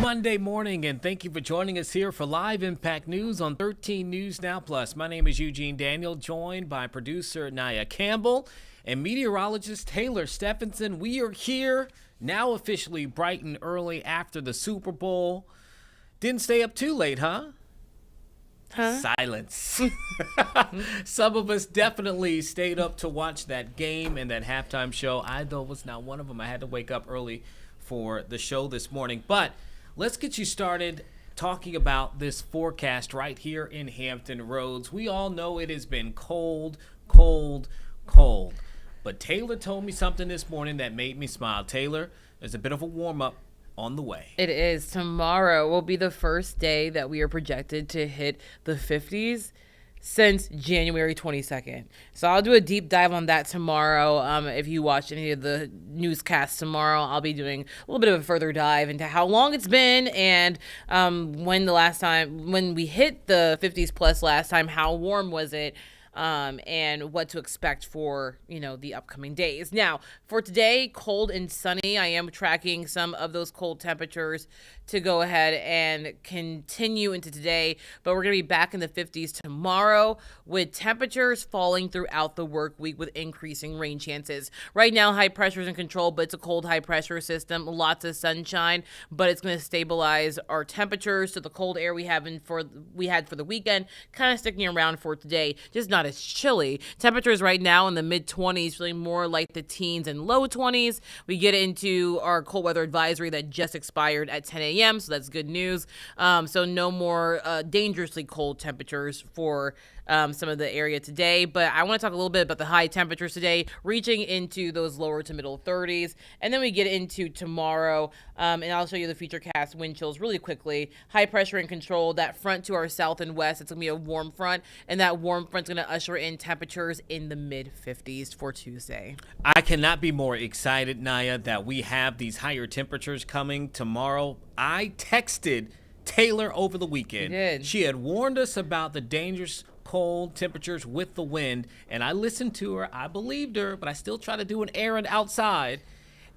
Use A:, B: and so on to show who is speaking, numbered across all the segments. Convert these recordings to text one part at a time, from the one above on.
A: Monday morning, and thank you for joining us here for Live Impact News on 13 News Now Plus. My name is Eugene Daniel, joined by producer Naya Campbell and meteorologist Taylor Stephenson. We are here now officially bright and early after the Super Bowl. Didn't stay up too late, huh? Silence. Some of us definitely stayed up to watch that game and that halftime show. I, though, was not one of them. I had to wake up early for the show this morning. But let's get you started talking about this forecast right here in Hampton Roads. We all know it has been cold, cold, cold. But Taylor told me something this morning that made me smile. Taylor, there's a bit of a warm-up on the way.
B: It is. Tomorrow will be the first day that we are projected to hit the 50s since January 22nd. So I'll do a deep dive on that tomorrow. If you watch any of the newscasts tomorrow, I'll be doing a little bit of a further dive into how long it's been and when we hit the 50s plus last time, how warm was it? And what to expect for, the upcoming days. Now, for today, cold and sunny. I am tracking some of those cold temperatures to go ahead and continue into today, but we're going to be back in the 50s tomorrow with temperatures falling throughout the work week with increasing rain chances. Right now, high pressure is in control, but it's a cold high pressure system, lots of sunshine, but it's going to stabilize our temperatures. So the cold air we had for the weekend kind of sticking around for today, just not as chilly. Temperatures right now in the mid 20s, feeling more like the teens and low 20s. We get into our cold weather advisory that just expired at 10 a.m., so that's good news. So no more dangerously cold temperatures for some of the area today. But I want to talk a little bit about the high temperatures today, reaching into those lower to middle 30s. And then we get into tomorrow, and I'll show you the futurecast wind chills really quickly. High pressure in control, that front to our south and west, it's going to be a warm front, and that warm front's going to usher in temperatures in the mid 50s for Tuesday.
A: I cannot be more excited, Naya, that we have these higher temperatures coming tomorrow. I texted Taylor over the weekend.
B: You did.
A: She had warned us about the dangerous cold temperatures with the wind, and I listened to her. I believed her, but I still try to do an errand outside,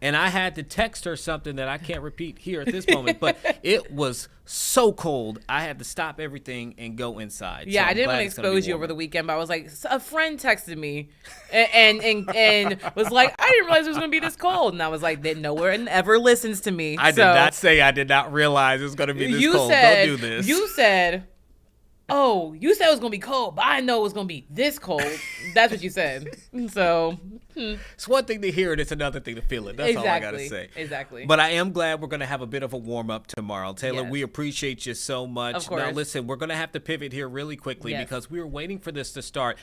A: and I had to text her something that I can't repeat here at this moment, but it was so cold, I had to stop everything and go inside.
B: Yeah,
A: so
B: I didn't want to expose you over the weekend, but I was like, a friend texted me and was like, I didn't realize it was going to be this cold. And I was like, no one ever listens to me.
A: I did not say I did not realize it was going to be this cold. Don't do this.
B: You said it was going to be cold, but I know it was going to be this cold. That's what you said. So
A: it's one thing to hear it, it's another thing to feel it. That's all I got to say.
B: Exactly.
A: But I am glad we're going to have a bit of a warm-up tomorrow. Taylor,
B: Yes.
A: We appreciate you so much.
B: Of course.
A: Now, listen, we're going to have to pivot here really quickly
B: Yes.
A: because we were waiting for this to start.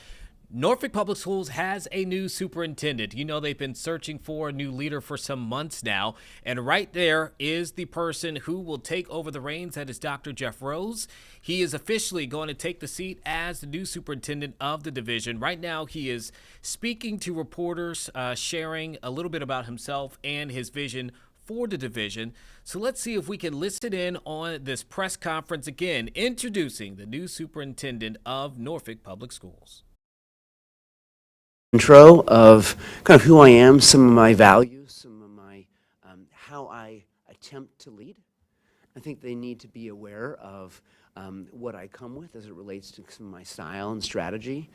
A: Norfolk Public Schools has a new superintendent. You know, they've been searching for a new leader for some months now. And right there is the person who will take over the reins. That is Dr. Jeff Rose. He is officially going to take the seat as the new superintendent of the division. Right now, he is speaking to reporters, sharing a little bit about himself and his vision for the division. So let's see if we can listen in on this press conference again, introducing the new superintendent of Norfolk Public Schools.
C: Intro of kind of who I am, some of my values, some of my how I attempt to lead. I think they need to be aware of what I come with as it relates to some of my style and strategy.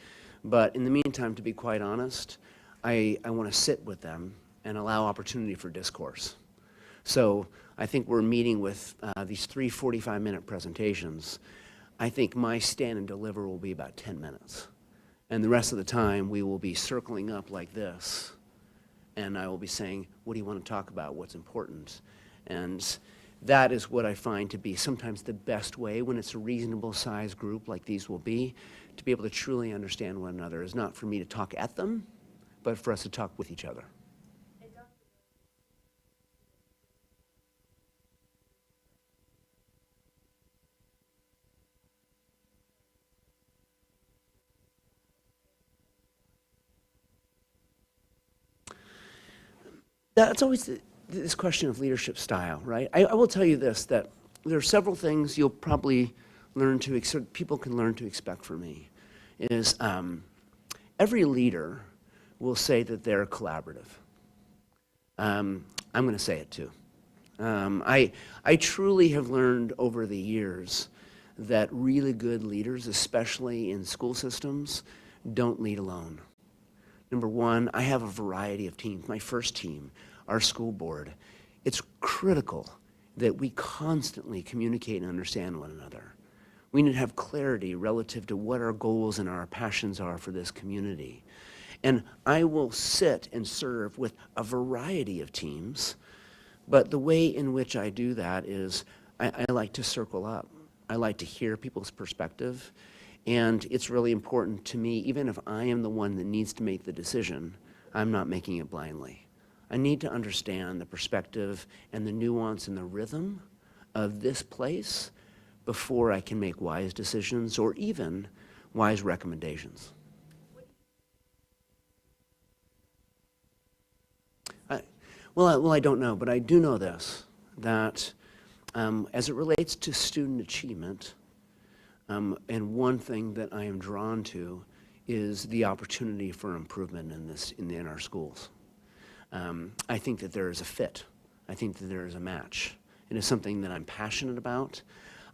C: But in the meantime, to be quite honest, I want to sit with them and allow opportunity for discourse. So I think we're meeting with these 3 45-minute presentations. I think my stand and deliver will be about 10 minutes. And the rest of the time, we will be circling up like this, and I will be saying, what do you want to talk about? What's important? And that is what I find to be sometimes the best way when it's a reasonable size group like these will be, to be able to truly understand one another. Is not for me to talk at them, but for us to talk with each other. That's always this question of leadership style, right? I will tell you this, that there are several things you'll probably people can learn to expect from me, is every leader will say that they're collaborative. I'm going to say it too. I truly have learned over the years that really good leaders, especially in school systems, don't lead alone. Number one, I have a variety of teams. My first team, our school board, it's critical that we constantly communicate and understand one another. We need to have clarity relative to what our goals and our passions are for this community. And I will sit and serve with a variety of teams, but the way in which I do that is I like to circle up. I like to hear people's perspective, and it's really important to me, even if I am the one that needs to make the decision, I'm not making it blindly. I need to understand the perspective and the nuance and the rhythm of this place before I can make wise decisions or even wise recommendations. Well, I don't know, but I do know this, that as it relates to student achievement, and one thing that I am drawn to is the opportunity for improvement in our schools. I think that there is a fit. I think that there is a match. It is something that I'm passionate about.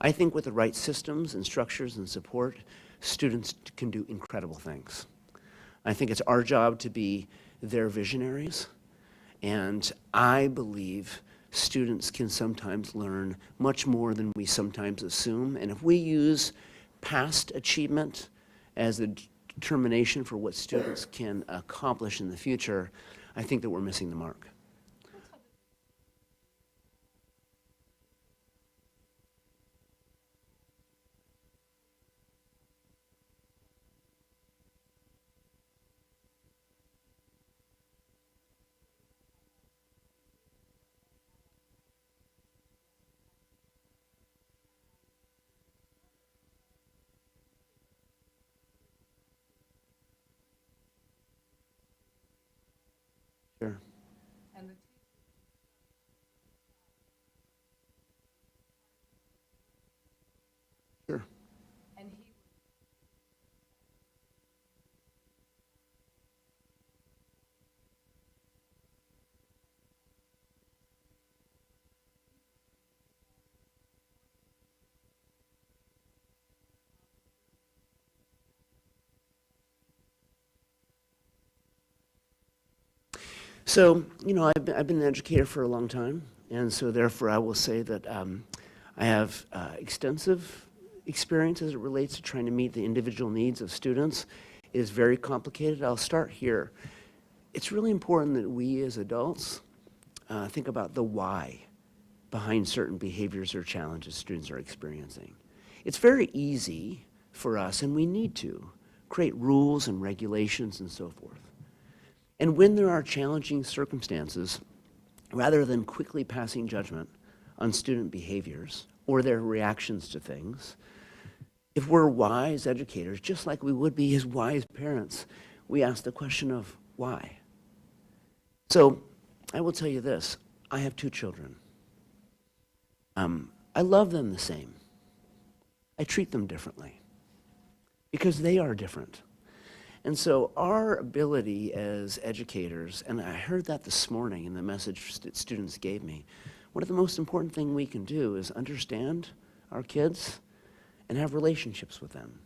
C: I think with the right systems and structures and support, students can do incredible things. I think it's our job to be their visionaries, and I believe students can sometimes learn much more than we sometimes assume, and if we use past achievement as a determination for what students can accomplish in the future, I think that we're missing the mark. Sure. Sure. So, I've been an educator for a long time, and so therefore I will say that I have extensive experience as it relates to trying to meet the individual needs of students. It is very complicated. I'll start here. It's really important that we as adults think about the why behind certain behaviors or challenges students are experiencing. It's very easy for us, and we need to, create rules and regulations and so forth. And when there are challenging circumstances, rather than quickly passing judgment on student behaviors or their reactions to things, if we're wise educators, just like we would be as wise parents, we ask the question of why. So I will tell you this, I have 2 children. I love them the same. I treat them differently because they are different. And so our ability as educators, and I heard that this morning in the message that students gave me, one of the most important things we can do is understand our kids and have relationships with them.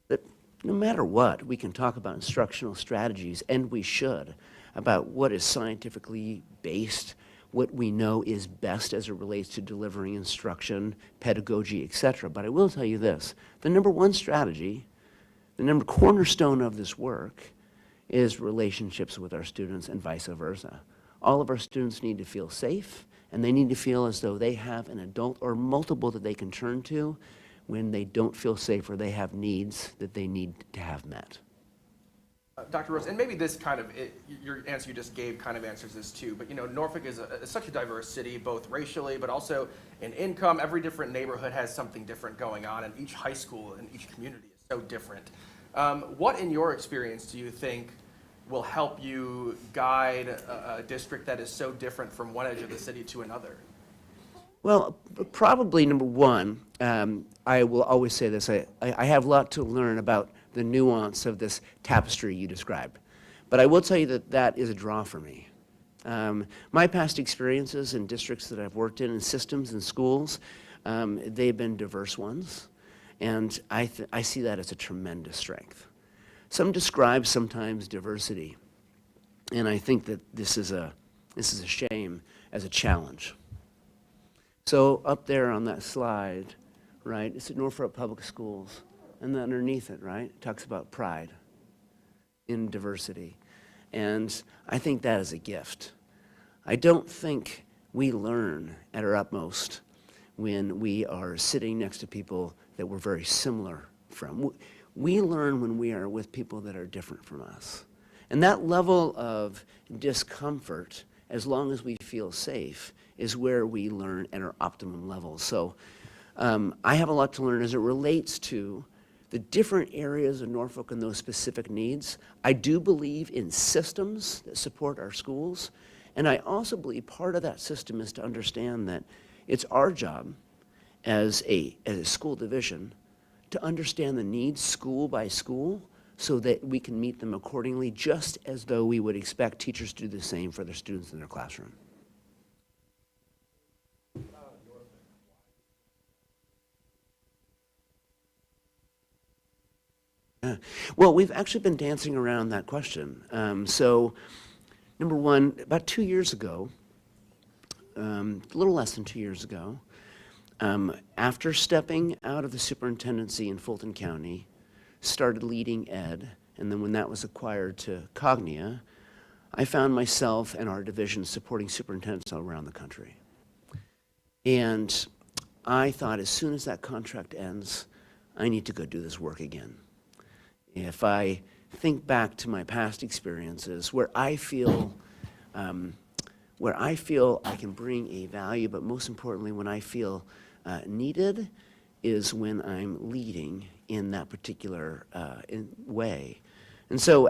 C: That no matter what, we can talk about instructional strategies, and we should, about what is scientifically based, what we know is best as it relates to delivering instruction, pedagogy, etc. But I will tell you this, the number one strategy, the cornerstone of this work is relationships with our students and vice versa. All of our students need to feel safe, and they need to feel as though they have an adult or multiple that they can turn to when they don't feel safe or they have needs that they need to have met.
D: Dr. Rose, and maybe this your answer you just gave kind of answers this too, but Norfolk is such a diverse city, both racially, but also in income. Every different neighborhood has something different going on, and each high school and each community is so different. What, in your experience, do you think will help you guide a district that is so different from one edge of the city to another?
C: Well, probably number one, I will always say this, I have a lot to learn about the nuance of this tapestry you described. But I will tell you that that is a draw for me. My past experiences in districts that I've worked in systems and schools, they've been diverse ones, and I see that as a tremendous strength. Some describe sometimes diversity, and I think that this is a shame as a challenge. So up there on that slide, right, it's at Norfolk Public Schools, and then underneath it, right, it talks about pride in diversity. And I think that is a gift. I don't think we learn at our utmost when we are sitting next to people that we're very similar from. We learn when we are with people that are different from us. And that level of discomfort, as long as we feel safe, is where we learn at our optimum level. So I have a lot to learn as it relates to the different areas of Norfolk and those specific needs. I do believe in systems that support our schools, and I also believe part of that system is to understand that it's our job as a school division to understand the needs school by school so that we can meet them accordingly, just as though we would expect teachers to do the same for their students in their classroom. Well, we've actually been dancing around that question. So, number one, about 2 years ago, a little less than 2 years ago, after stepping out of the superintendency in Fulton County, started leading ed, and then when that was acquired to Cognia, I found myself and our division supporting superintendents all around the country. And I thought, as soon as that contract ends, I need to go do this work again. If I think back to my past experiences where I feel I can bring a value, but most importantly, when I feel needed, is when I'm leading in that particular way. And so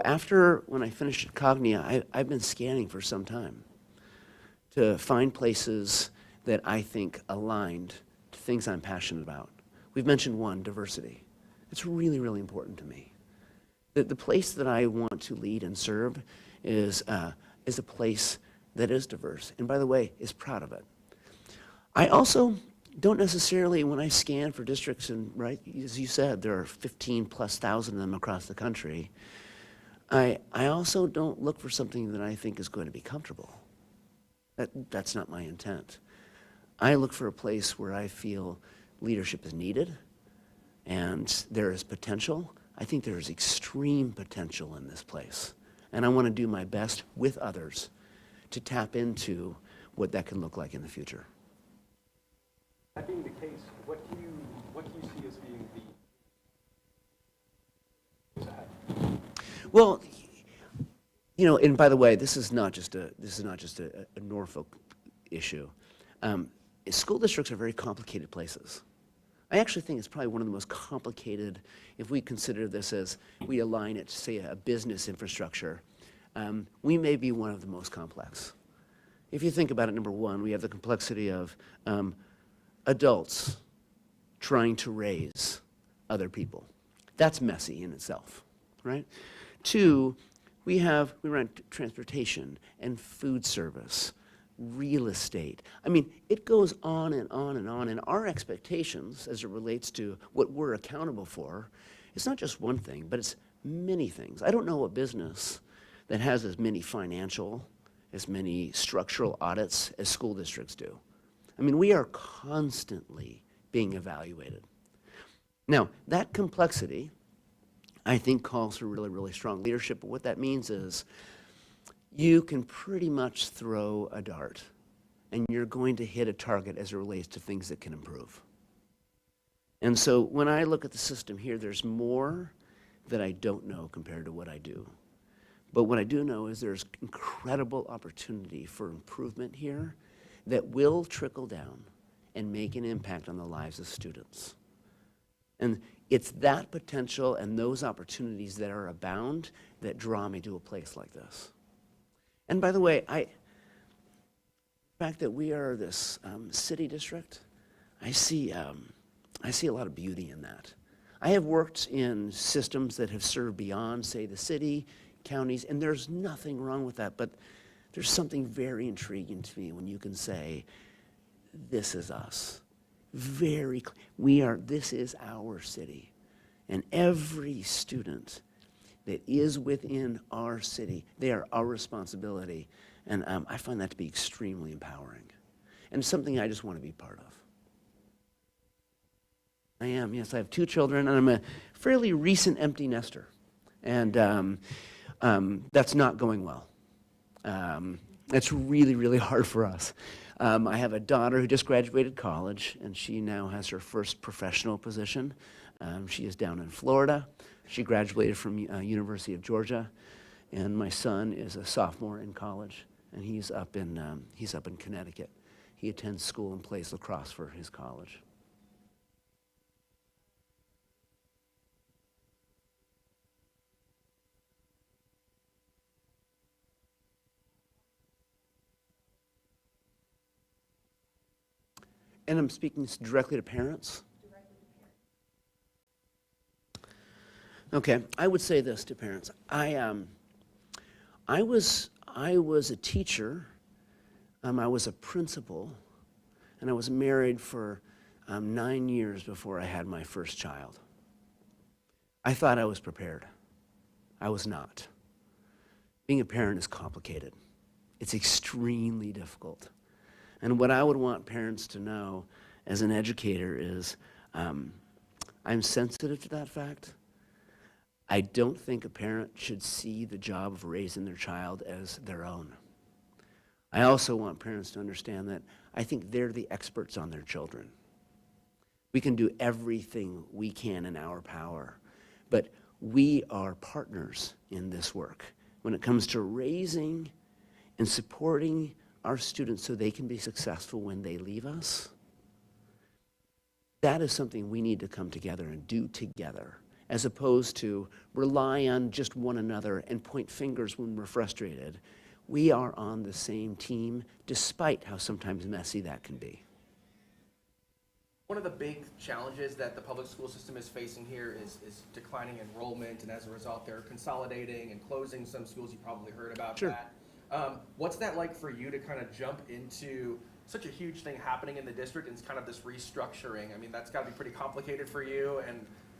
C: when I finished at Cognia, I've been scanning for some time to find places that I think aligned to things I'm passionate about. We've mentioned one, diversity. It's really, really important to me. The place that I want to lead and serve is a place that is diverse, and by the way, is proud of it. I also don't necessarily, when I scan for districts, and right, as you said, there are 15,000+ of them across the country, I also don't look for something that I think is going to be comfortable. That's not my intent. I look for a place where I feel leadership is needed and there is potential. I think there is extreme potential in this place, and I want to do my best with others to tap into what that can look like in the future.
E: That being the case, what do you see as being the
C: Well, you know, and by the way, this is not just a Norfolk issue. School districts are very complicated places. I actually think it's probably one of the most complicated, if we consider this as we align it to, say, a business infrastructure, we may be one of the most complex. If you think about it, number one, we have the complexity of adults trying to raise other people. That's messy in itself, right? Two, we run transportation and food service, real estate. I mean, it goes on and on and on, and our expectations as it relates to what we're accountable for, it's not just one thing, but it's many things. I don't know a business that has as many financial, as many structural audits as school districts do. I mean, we are constantly being evaluated. Now, that complexity, I think, calls for really, really strong leadership, but what that means is you can pretty much throw a dart and you're going to hit a target as it relates to things that can improve. And so when I look at the system here, there's more that I don't know compared to what I do. But what I do know is there's incredible opportunity for improvement here that will trickle down and make an impact on the lives of students. And it's that potential and those opportunities that are abound that draw me to a place like this. And by the way, the fact that we are this city district, I see a lot of beauty in that. I have worked in systems that have served beyond, say, the city, counties, and there's nothing wrong with that. But There's something very intriguing to me when you can say, this is us. This is our city. And every student that is within our city, they are our responsibility. And I find that to be extremely empowering. And something I just want to be part of. I am, yes. I have 2 children, and I'm a fairly recent empty nester. And that's not going well. It's really, really hard for us. I have a daughter who just graduated college, and she now has her first professional position. She is down in Florida. She graduated from University of Georgia, and my son is a sophomore in college, and he's up in Connecticut. He attends school and plays lacrosse for his college. And I'm speaking directly to parents? Okay, I would say this to parents. I was a teacher, I was a principal, and I was married for 9 years before I had my first child. I thought I was prepared. I was not. Being a parent is complicated. It's extremely difficult. And what I would want parents to know as an educator is I'm sensitive to that fact. I don't think a parent should see the job of raising their child as their own. I also want parents to understand that I think they're the experts on their children. We can do everything we can in our power, but we are partners in this work. When it comes to raising and supporting our students so they can be successful when they leave us, that is something we need to come together and do together, as opposed to rely on just one another and point fingers when we're frustrated. We are on the same team, despite how sometimes messy that can be.
D: One of the big challenges that the public school system is facing here is declining enrollment, and as a result, they're consolidating and closing some schools. You probably heard about
C: Sure.
D: that. What's that like for you to kind of jump into such a huge thing happening in the district and kind of this restructuring? I mean, that's got to be pretty complicated for you,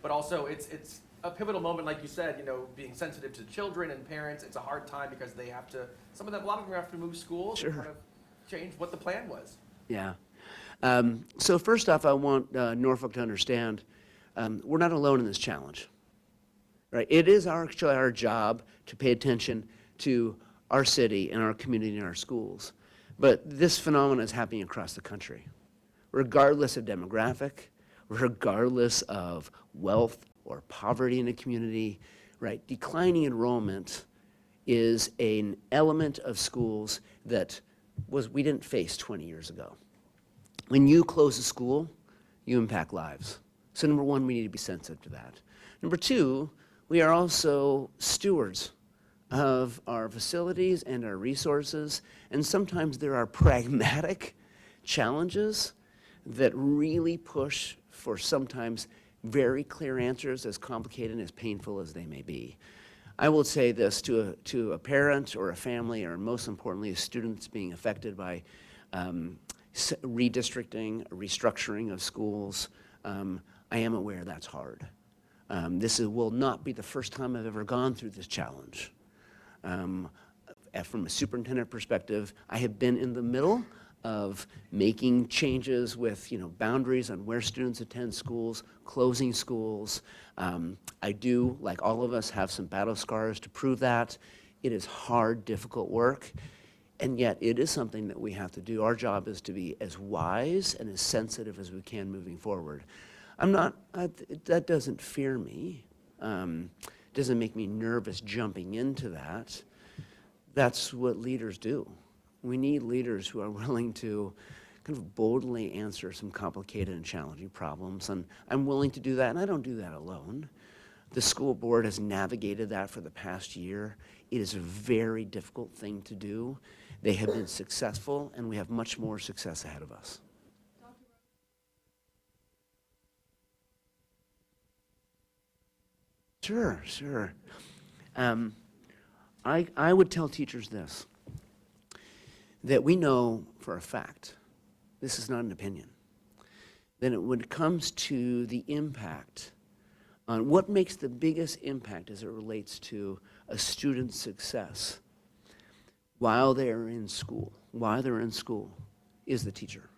D: but also it's a pivotal moment, like you said, you know, being sensitive to children and parents. It's a hard time because they have to, a lot of them have to move schools and kind of change what the plan was.
C: Yeah. So first off, I want Norfolk to understand we're not alone in this challenge. Right? It is actually our job to pay attention to our city and our community and our schools. But this phenomenon is happening across the country, regardless of demographic, regardless of wealth or poverty in a community, right? Declining enrollment is an element of schools that we didn't face 20 years ago. When you close a school, you impact lives. So number one, we need to be sensitive to that. Number two, we are also stewards of our facilities and our resources, and sometimes there are pragmatic challenges that really push for sometimes very clear answers, as complicated and as painful as they may be. I will say this to a parent or a family, or most importantly, a student that's being affected by redistricting, restructuring of schools. I am aware that's hard. Will not be the first time I've ever gone through this challenge. From a superintendent perspective, I have been in the middle of making changes with boundaries on where students attend schools, closing schools. I do, like all of us, have some battle scars to prove that. It is hard, difficult work, and yet it is something that we have to do. Our job is to be as wise and as sensitive as we can moving forward. That doesn't fear me. Doesn't make me nervous jumping into that. That's what leaders do. We need leaders who are willing to kind of boldly answer some complicated and challenging problems, and I'm willing to do that, and I don't do that alone. The school board has navigated that for the past year. It is a very difficult thing to do. They have been successful, and we have much more success ahead of us. Sure. I would tell teachers this. that we know for a fact, this is not an opinion, that when it comes to the impact on what makes the biggest impact as it relates to a student's success while they're in school, is the teacher.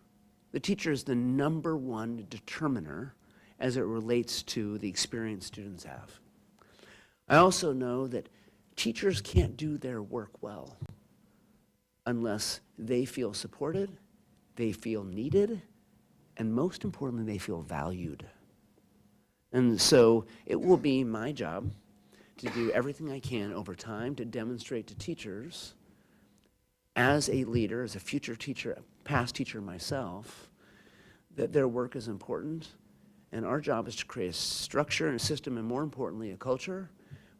C: The teacher is the number one determiner as it relates to the experience students have. I also know that teachers can't do their work well unless they feel supported, they feel needed, and most importantly, they feel valued. And so it will be my job to do everything I can over time to demonstrate to teachers, as a leader, as a future teacher, past teacher myself, that their work is important. And our job is to create a structure and a system, and more importantly, a culture,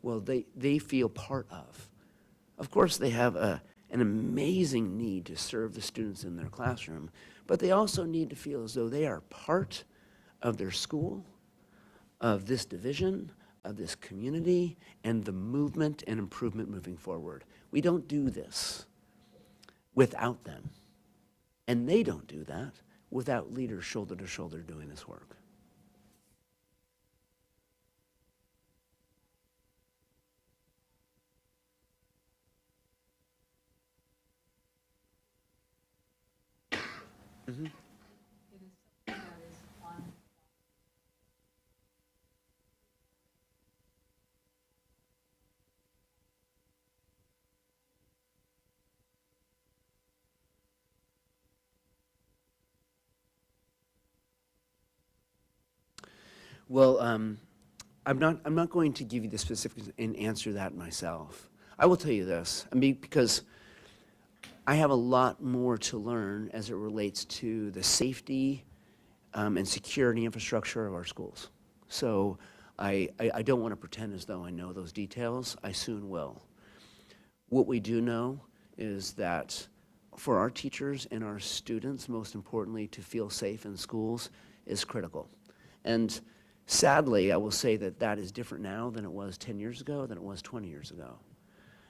C: well, they feel part of. Of course, they have an amazing need to serve the students in their classroom, but they also need to feel as though they are part of their school, of this division, of this community, and the movement and improvement moving forward. We don't do this without them. And they don't do that without leaders shoulder to shoulder doing this work. Well, I'm not going to give you the specifics and answer that myself. I will tell you this, because I have a lot more to learn as it relates to the safety and security infrastructure of our schools. So I don't want to pretend as though I know those details. I soon will. What we do know is that for our teachers and our students, most importantly, to feel safe in schools is critical. And sadly, I will say that that is different now than it was 10 years ago, than it was 20 years ago.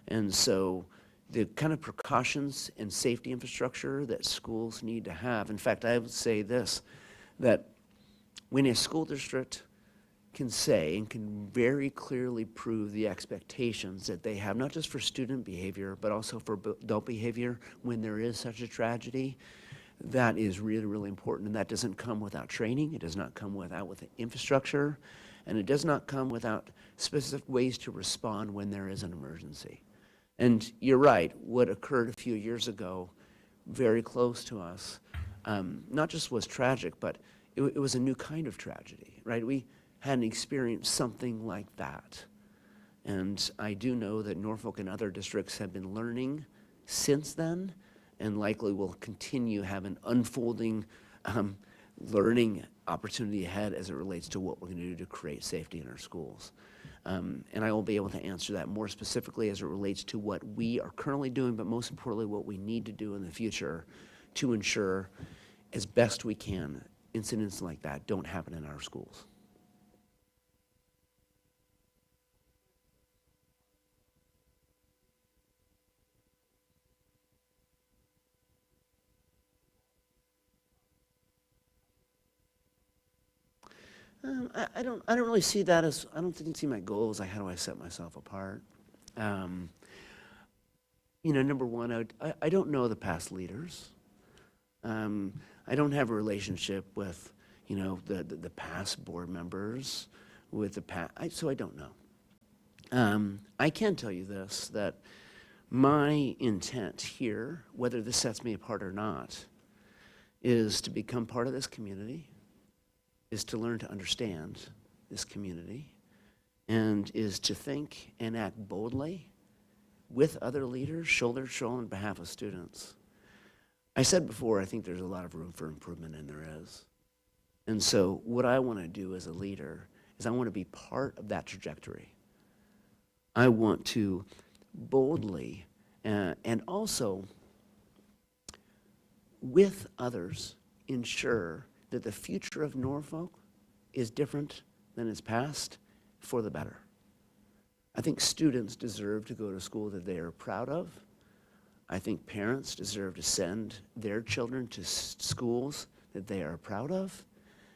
C: And so the kind of precautions and safety infrastructure that schools need to have, in fact, I would say this, that when a school district can say and can very clearly prove the expectations that they have, not just for student behavior, but also for adult behavior when there is such a tragedy, that is really, really important. And that doesn't come without training. It does not come with infrastructure. And it does not come without specific ways to respond when there is an emergency. And you're right, what occurred a few years ago, very close to us, not just was tragic, but it was a new kind of tragedy, right? We hadn't experienced something like that. And I do know that Norfolk and other districts have been learning since then, and likely will continue to have an unfolding learning opportunity ahead as it relates to what we're going to do to create safety in our schools. And I will be able to answer that more specifically as it relates to what we are currently doing, but most importantly, what we need to do in the future to ensure, as best we can, incidents like that don't happen in our schools. I don't really see that as, I don't see my goal as how do I set myself apart. Number one, I don't know the past leaders. I don't have a relationship with, the past board members, with the past, so I don't know. I can tell you this, that my intent here, whether this sets me apart or not, is to become part of this community, is to learn to understand this community, and is to think and act boldly with other leaders, shoulder to shoulder on behalf of students. I said before, I think there's a lot of room for improvement, and there is. And so what I want to do as a leader is I want to be part of that trajectory. I want to boldly and also with others ensure that the future of Norfolk is different than its past for the better. I think students deserve to go to school that they are proud of. I think parents deserve to send their children to schools that they are proud of,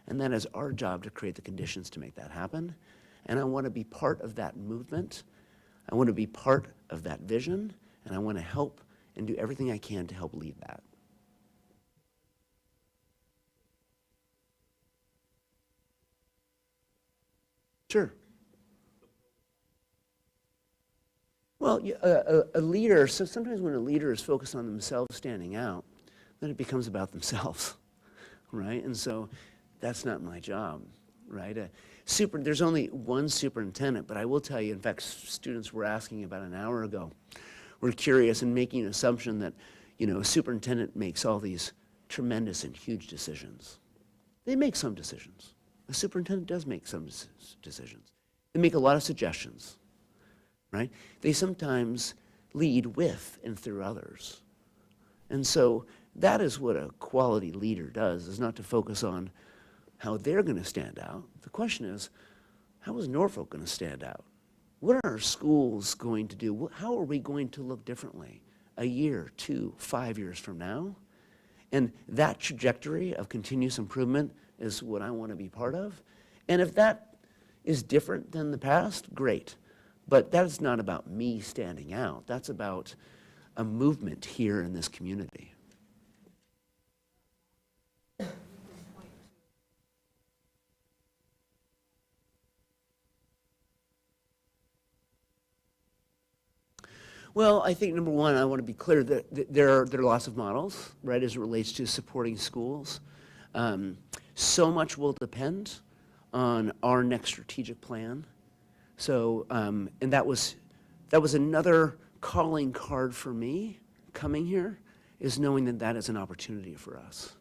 C: and that is our job to create the conditions to make that happen. And I want to be part of that movement. I want to be part of that vision, and I want to help and do everything I can to help lead that. Sure. Well, a leader, so sometimes when a leader is focused on themselves standing out, then it becomes about themselves, right? And so that's not my job, right? There's only one superintendent, but I will tell you, in fact, students were asking about an hour ago, were curious and making an assumption that, a superintendent makes all these tremendous and huge decisions. They make some decisions. A superintendent does make some decisions. They make a lot of suggestions, right? They sometimes lead with and through others. And so that is what a quality leader does, is not to focus on how they're going to stand out. The question is, how is Norfolk going to stand out? What are our schools going to do? How are we going to look differently a year, 2, 5 years from now? And that trajectory of continuous improvement is what I want to be part of. And if that is different than the past, great. But that is not about me standing out. That's about a movement here in this community. Well, I think number one, I want to be clear that there are lots of models, right, as it relates to supporting schools. So much will depend on our next strategic plan. So, and that was another calling card for me coming here, is knowing that that is an opportunity for us.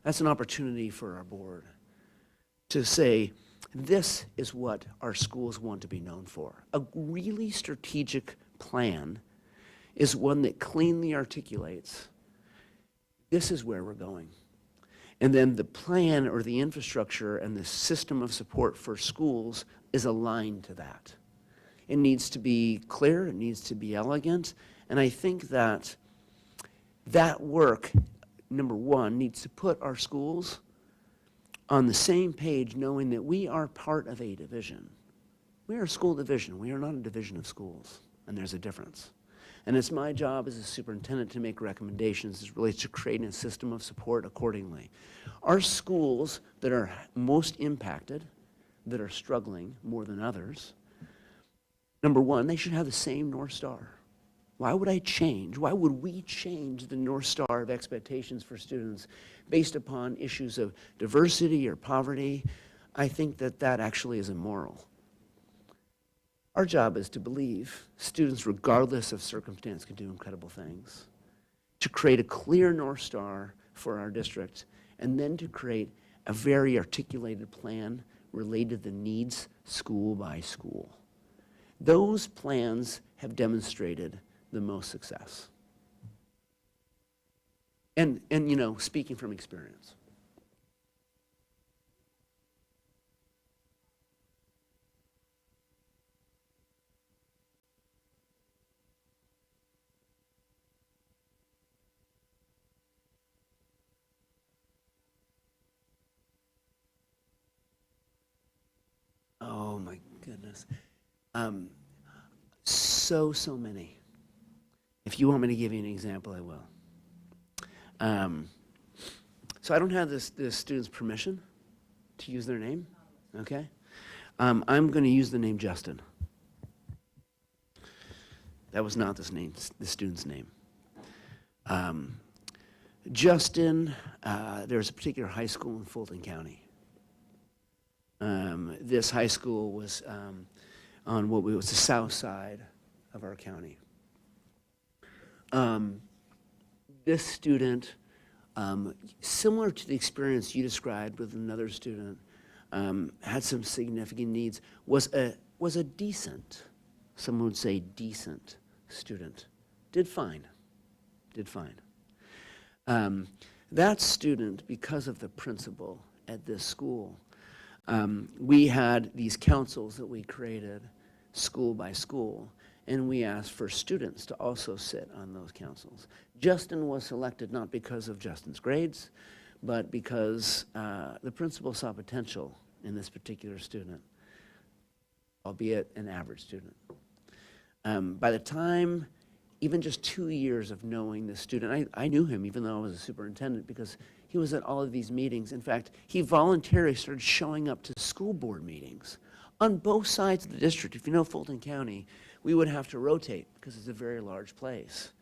C: That's an opportunity for our board to say, this is what our schools want to be known for. A really strategic plan is one that cleanly articulates, this is where we're going. And then the plan or the infrastructure and the system of support for schools is aligned to that. It needs to be clear, it needs to be elegant, and I think that that work, number one, needs to put our schools on the same page, knowing that we are part of a division. We are a school division. We are not a division of schools, and there's a difference. And it's my job as a superintendent to make recommendations as it relates to creating a system of support accordingly. Our schools that are most impacted, that are struggling more than others, number one, they should have the same North Star. Why would I change? Why would we change the North Star of expectations for students based upon issues of diversity or poverty? I think that that actually is immoral. Our job is to believe students, regardless of circumstance, can do incredible things, to create a clear North Star for our district, and then to create a very articulated plan related to the needs school by school. Those plans have demonstrated the most success. And speaking from experience. Oh my goodness. So many. If you want me to give you an example, I will. So I don't have this student's permission to use their name, okay? I'm going to use the name Justin. That was not the student's name. Justin, there's a particular high school in Fulton County. This high school was on what was the south side of our county. This student, similar to the experience you described with another student, had some significant needs, was a decent, someone would say decent student. Did fine. That student, because of the principal at this school, we had these councils that we created school by school, and we asked for students to also sit on those councils. Justin was selected not because of Justin's grades, but because the principal saw potential in this particular student, albeit an average student. By the time, even just 2 years of knowing this student, I knew him even though I was a superintendent because he was at all of these meetings. In fact, he voluntarily started showing up to school board meetings on both sides of the district. If you know Fulton County, we would have to rotate because it's a very large place.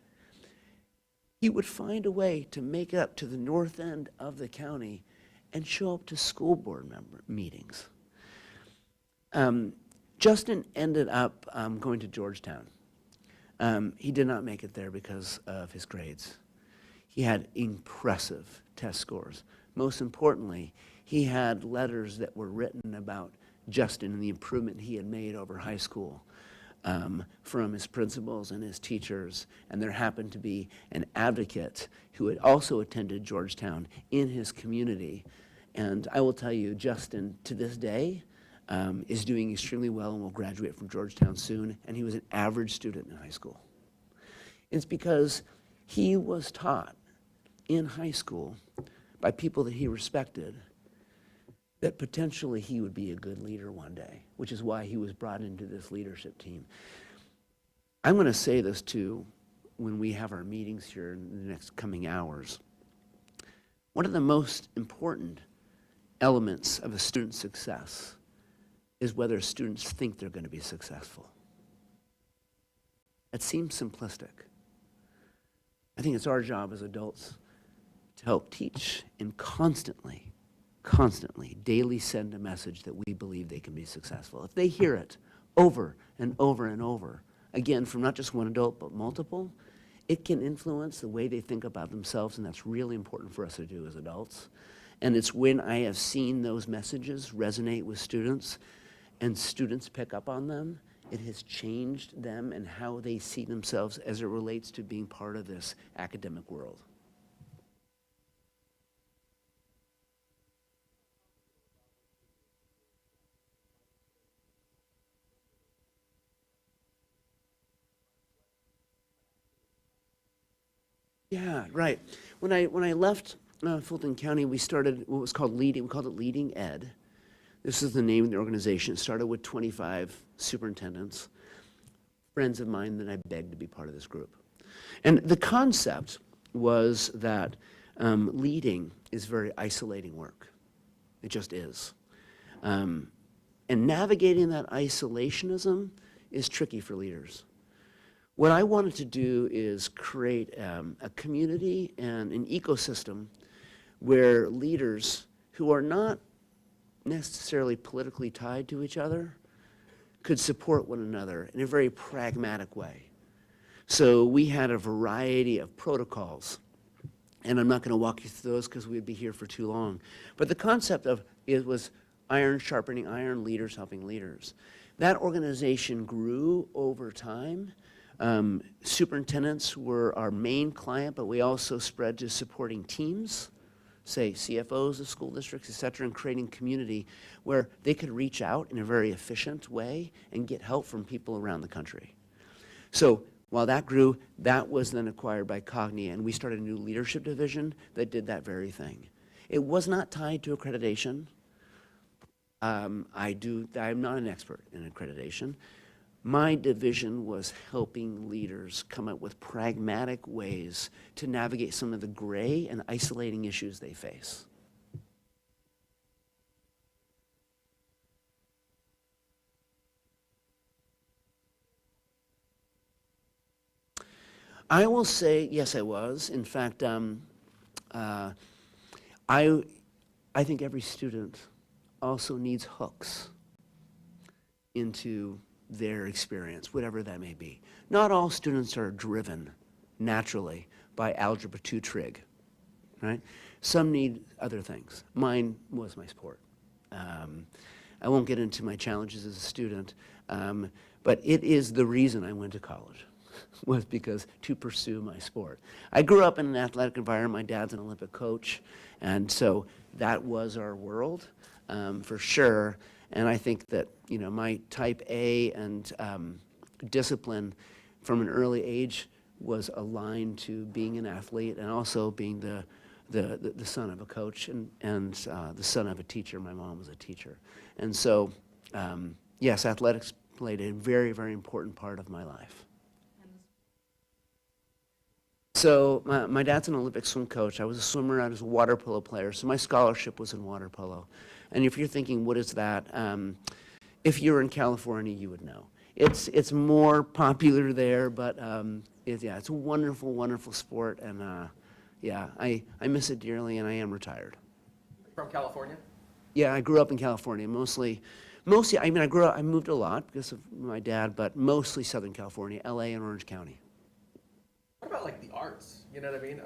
C: He would find a way to make it up to the north end of the county and show up to school board member meetings. Justin ended up going to Georgetown. He did not make it there because of his grades. He had impressive test scores. Most importantly, he had letters that were written about Justin and the improvement he had made over high school from his principals and his teachers. And there happened to be an advocate who had also attended Georgetown in his community. And I will tell you, Justin, to this day, is doing extremely well and will graduate from Georgetown soon. And he was an average student in high school. It's because he was taught in high school by people that he respected that potentially he would be a good leader one day, which is why he was brought into this leadership team. I'm going to say this too when we have our meetings here in the next coming hours. One of the most important elements of a student's success is whether students think they're going to be successful. It seems simplistic. I think it's our job as adults to help teach and constantly, daily send a message that we believe they can be successful. If they hear it over and over and over, again, from not just one adult, but multiple, it can influence the way they think about themselves, and that's really important for us to do as adults. And it's when I have seen those messages resonate with students, and students pick up on them, it has changed them and how they see themselves as it relates to being part of this academic world. Yeah, right. When I left Fulton County, we started what was called Leading. We called it Leading Ed. This is the name of the organization. It started with 25 superintendents, friends of mine that I begged to be part of this group. And the concept was that leading is very isolating work. It just is. And navigating that isolationism is tricky for leaders. What I wanted to do is create a community and an ecosystem where leaders who are not necessarily politically tied to each other could support one another in a very pragmatic way. So we had a variety of protocols, and I'm not going to walk you through those because we'd be here for too long. But the concept of it was iron sharpening iron, leaders helping leaders. That organization grew over time. Superintendents were our main client, but we also spread to supporting teams, say CFOs of school districts, et cetera, and creating community where they could reach out in a very efficient way and get help from people around the country. So while that grew, that was then acquired by Cognia, and we started a new leadership division that did that very thing. It was not tied to accreditation. I'm not an expert in accreditation. My division was helping leaders come up with pragmatic ways to navigate some of the gray and isolating issues they face. I will say, yes, I was. In fact, I think every student also needs hooks into their experience, whatever that may be. Not all students are driven naturally by Algebra 2 trig, right? Some need other things. Mine was my sport. I won't get into my challenges as a student, but it is the reason I went to college, was because to pursue my sport. I grew up in an athletic environment. My dad's an Olympic coach, and so that was our world, for sure. And I think that, you know, my type A and discipline from an early age was aligned to being an athlete and also being the son of a coach and the son of a teacher. My mom was a teacher. And so, yes, athletics played a very, very important part of my life. So my dad's an Olympic swim coach. I was a swimmer. I was a water polo player. So my scholarship was in water polo. And if you're thinking, what is that? If you're in California, you would know. It's more popular there, but it's a wonderful, wonderful sport. And yeah, I miss it dearly, and I am retired.
D: From California?
C: Yeah, I grew up in California, mostly, I mean, I moved a lot because of my dad, but mostly Southern California, LA and Orange County.
D: What about like the arts? You know what I mean?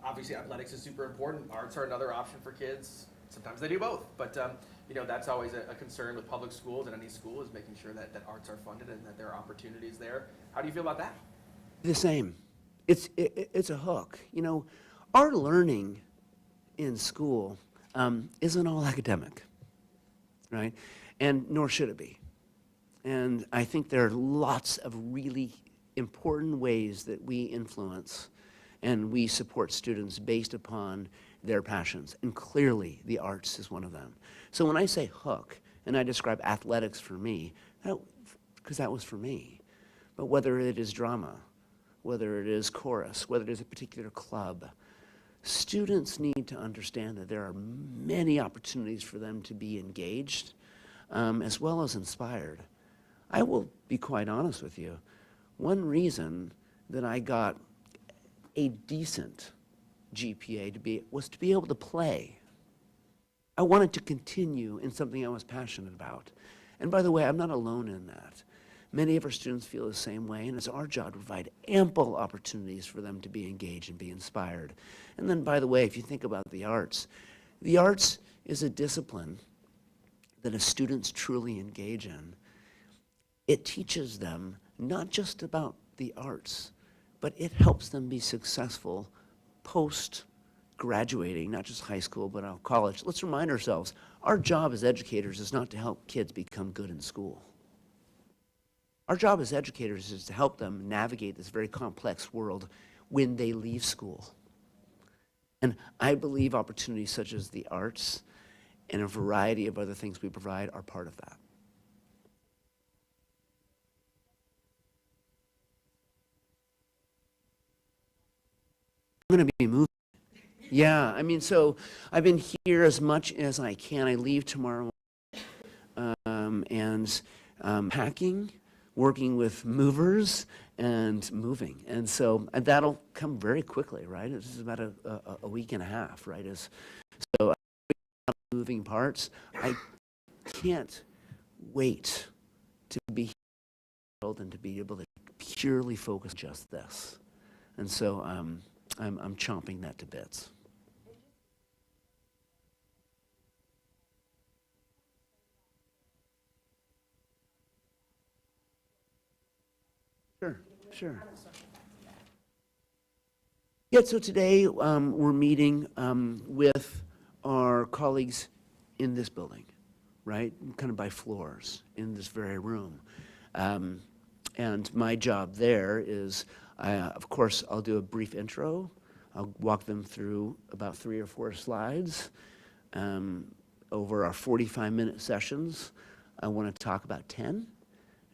D: Obviously athletics is super important. Arts are another option for kids. Sometimes they do both, but that's always a concern with public schools and any school is making sure that arts are funded and that there are opportunities there. How do you feel about that?
C: The same. It's a hook. Our learning in school isn't all academic, right? And nor should it be. And I think there are lots of really important ways that we influence and we support students based upon their passions. And clearly, the arts is one of them. So when I say hook, and I describe athletics for me, because that was for me, but whether it is drama, whether it is chorus, whether it is a particular club, students need to understand that there are many opportunities for them to be engaged, as well as inspired. I will be quite honest with you. One reason that I got a decent GPA was to be able to play. I wanted to continue in something I was passionate about. And by the way, I'm not alone in that. Many of our students feel the same way, and it's our job to provide ample opportunities for them to be engaged and be inspired. And then, by the way, if you think about the arts is a discipline that as students truly engage in. It teaches them not just about the arts, but it helps them be successful post-graduating, not just high school, but college. Let's remind ourselves, our job as educators is not to help kids become good in school. Our job as educators is to help them navigate this very complex world when they leave school. And I believe opportunities such as the arts and a variety of other things we provide are part of that. I'm going to be moving. Yeah, I mean, so I've been here as much as I can. I leave tomorrow and packing, working with movers, and moving. And so that'll come very quickly, right? This is about a week and a half, right? So moving parts. I can't wait to be here and to be able to purely focus on just this. And so I'm chomping that to bits. Sure. Yeah, so today we're meeting with our colleagues in this building, right? Kind of by floors in this very room. And my job there is, of course, I'll do a brief intro. I'll walk them through about 3 or 4 slides. Over our 45-minute sessions, I want to talk about 10,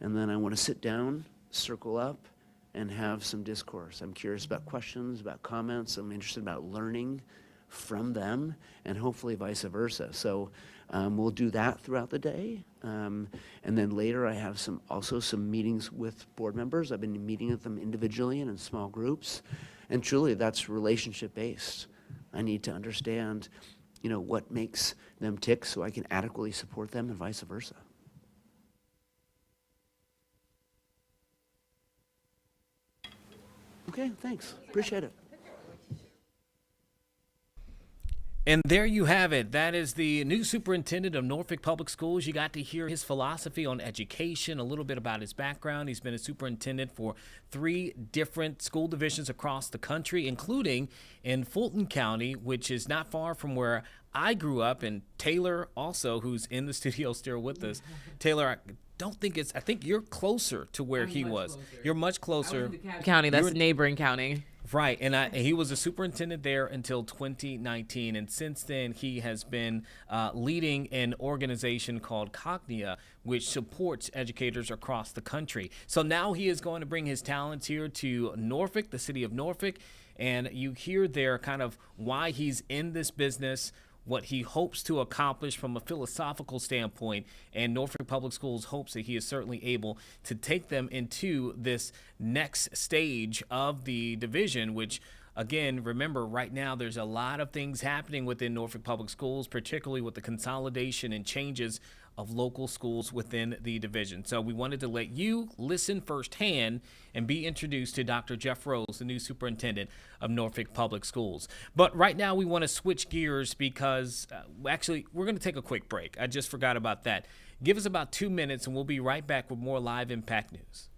C: and then I want to sit down, circle up, and have some discourse. I'm curious about questions, about comments. I'm interested about learning from them, and hopefully vice versa. So we'll do that throughout the day. And then later I have also some meetings with board members. I've been meeting with them individually and in small groups. And truly, that's relationship-based. I need to understand, what makes them tick so I can adequately support them and vice versa. Okay, thanks. Appreciate it.
A: And there you have it. That is the new superintendent of Norfolk Public Schools. You got to hear his philosophy on education, a little bit about his background. He's been a superintendent for 3 different school divisions across the country, including in Fulton County, which is not far from where I grew up. And Taylor also, who's in the studio still with us. Taylor, don't think it's. I think you're closer to where he was. You're much closer.
B: County, that's
A: You're-
B: the neighboring county.
A: Right, and he was a superintendent there until 2019, and since then he has been leading an organization called Cognia, which supports educators across the country. So now he is going to bring his talents here to Norfolk, the city of Norfolk, and you hear there kind of why he's in this business, what he hopes to accomplish from a philosophical standpoint, and Norfolk Public Schools hopes that he is certainly able to take them into this next stage of the division, which, again, remember, right now there's a lot of things happening within Norfolk Public Schools, particularly with the consolidation and changes of local schools within the division. So we wanted to let you listen firsthand and be introduced to Dr. Jeff Rose, the new superintendent of Norfolk Public Schools. But right now we want to switch gears because actually we're going to take a quick break. I just forgot about that. Give us about 2 minutes and we'll be right back with more Live Impact News.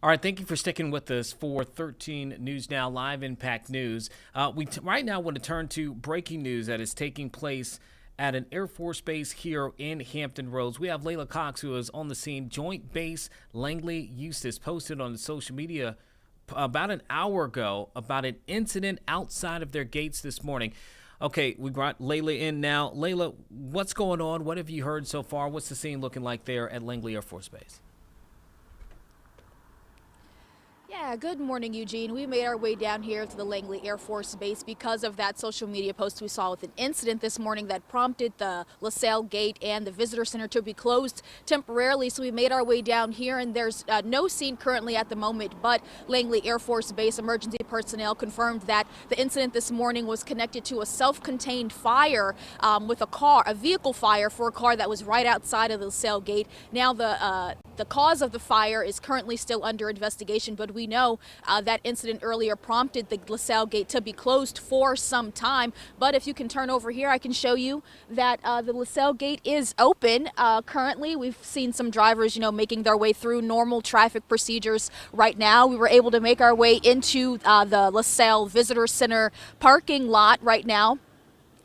A: All right, thank you for sticking with us for 13 News Now Live Impact News. Right now want to turn to breaking news that is taking place at an Air Force base here in Hampton Roads. We have Layla Cox, who is on the scene. Joint Base Langley Eustis posted on the social media about an hour ago about an incident outside of their gates this morning. Okay, we brought Layla in now. Layla, what's going on? What have you heard so far? What's the scene looking like there at Langley Air Force Base?
F: Yeah, good morning, Eugene. We made our way down here to the Langley Air Force Base because of that social media post we saw with an incident this morning that prompted the LaSalle Gate and the Visitor Center to be closed temporarily. So we made our way down here, and there's no scene currently at the moment, but Langley Air Force Base emergency personnel confirmed that the incident this morning was connected to a self-contained fire with a vehicle fire for a car that was right outside of the LaSalle Gate. Now the cause of the fire is currently still under investigation, but we know that incident earlier prompted the LaSalle Gate to be closed for some time. But if you can turn over here, I can show you that the LaSalle Gate is open currently. We've seen some drivers, making their way through normal traffic procedures right now. We were able to make our way into the LaSalle Visitor Center parking lot right now.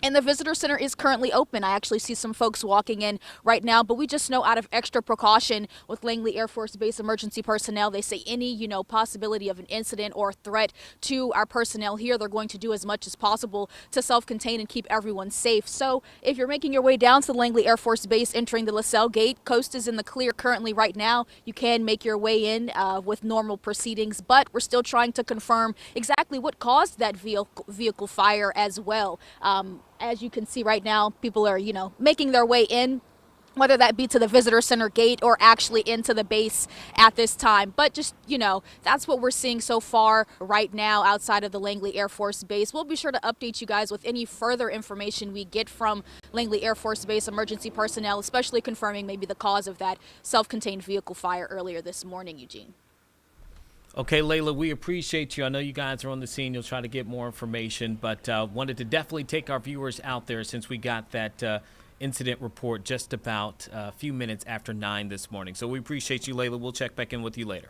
F: And the visitor center is currently open. I actually see some folks walking in right now, but we just know out of extra precaution with Langley Air Force Base emergency personnel, they say any, possibility of an incident or threat to our personnel here, they're going to do as much as possible to self-contain and keep everyone safe. So if you're making your way down to the Langley Air Force Base entering the LaSalle Gate, coast is in the clear currently right now. You can make your way in with normal proceedings, but we're still trying to confirm exactly what caused that vehicle fire as well. As you can see right now, people are, making their way in, whether that be to the visitor center gate or actually into the base at this time. But just, that's what we're seeing so far right now outside of the Langley Air Force Base. We'll be sure to update you guys with any further information we get from Langley Air Force Base emergency personnel, especially confirming maybe the cause of that self-contained vehicle fire earlier this morning, Eugene.
A: Okay, Layla, we appreciate you. I know you guys are on the scene. You'll try to get more information, but wanted to definitely take our viewers out there since we got that incident report just about a few minutes after 9 this morning. So we appreciate you, Layla. We'll check back in with you later.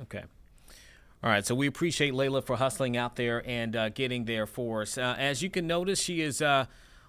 A: Okay. All right, so we appreciate Layla for hustling out there and getting there for us. As you can notice, she is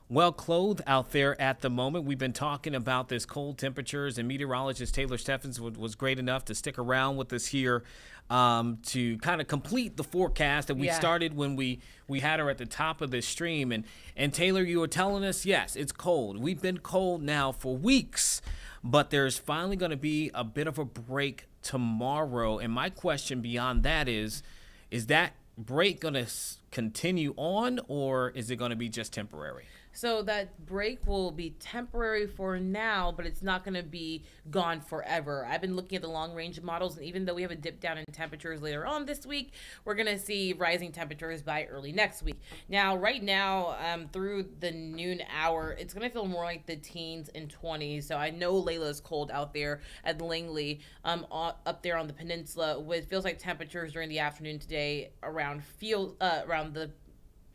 A: well clothed out there at the moment. We've been talking about this cold temperatures, and meteorologist Taylor Steffens was great enough to stick around with us here to kind of complete the forecast that we started when we had her at the top of this stream. And Taylor, you were telling us, yes, it's cold. We've been cold now for weeks, but there's finally going to be a bit of a break tomorrow. And my question beyond that is that break going to continue on, or is it going to be just temporary?
B: So that break will be temporary for now, but it's not going to be gone forever. I've been looking at the long-range models, and even though we have a dip down in temperatures later on this week, we're going to see rising temperatures by early next week. Now, right now, through the noon hour, it's going to feel more like the teens and 20s. So I know Layla's cold out there at Langley, up there on the peninsula. It feels like temperatures during the afternoon today around the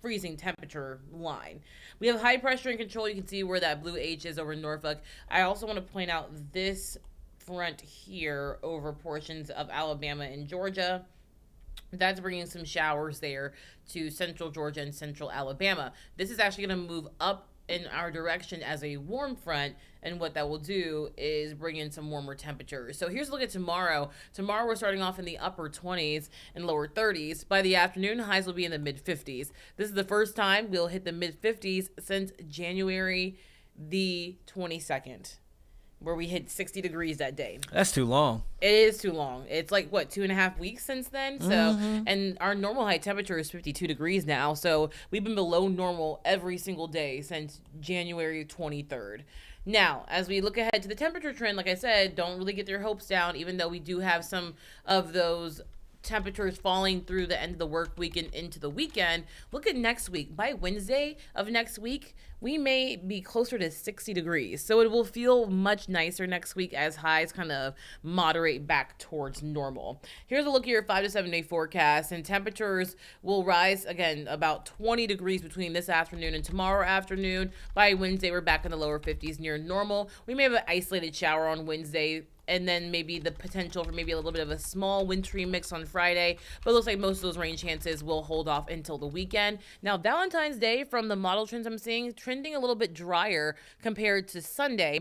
B: freezing temperature line. We have high pressure and control. You can see where that blue H is over Norfolk. I also want to point out this front here over portions of Alabama and Georgia. That's bringing some showers there to central Georgia and central Alabama. This is actually going to move up in our direction as a warm front, and what that will do is bring in some warmer temperatures. So here's a look at tomorrow. Tomorrow we're starting off in the upper 20s and lower 30s. By the afternoon, highs will be in the mid 50s. This is the first time we'll hit the mid 50s since January the 22nd, where we hit 60 degrees that day.
A: That's too long.
B: It is too long. It's like, 2.5 weeks since then? So, and our normal high temperature is 52 degrees now. So we've been below normal every single day since January 23rd. Now, as we look ahead to the temperature trend, like I said, don't really get your hopes down, even though we do have some of those temperatures falling through the end of the work week and into the weekend. Look at next week. By Wednesday of next week, we may be closer to 60 degrees. So it will feel much nicer next week as highs kind of moderate back towards normal. Here's a look at your 5 to 7 day forecast, and temperatures will rise again about 20 degrees between this afternoon and tomorrow afternoon. By Wednesday, we're back in the lower 50s near normal. We may have an isolated shower on Wednesday, and then maybe the potential for maybe a little bit of a small wintry mix on Friday. But it looks like most of those rain chances will hold off until the weekend. Now, Valentine's Day, from the model trends I'm seeing, trending a little bit drier compared to Sunday.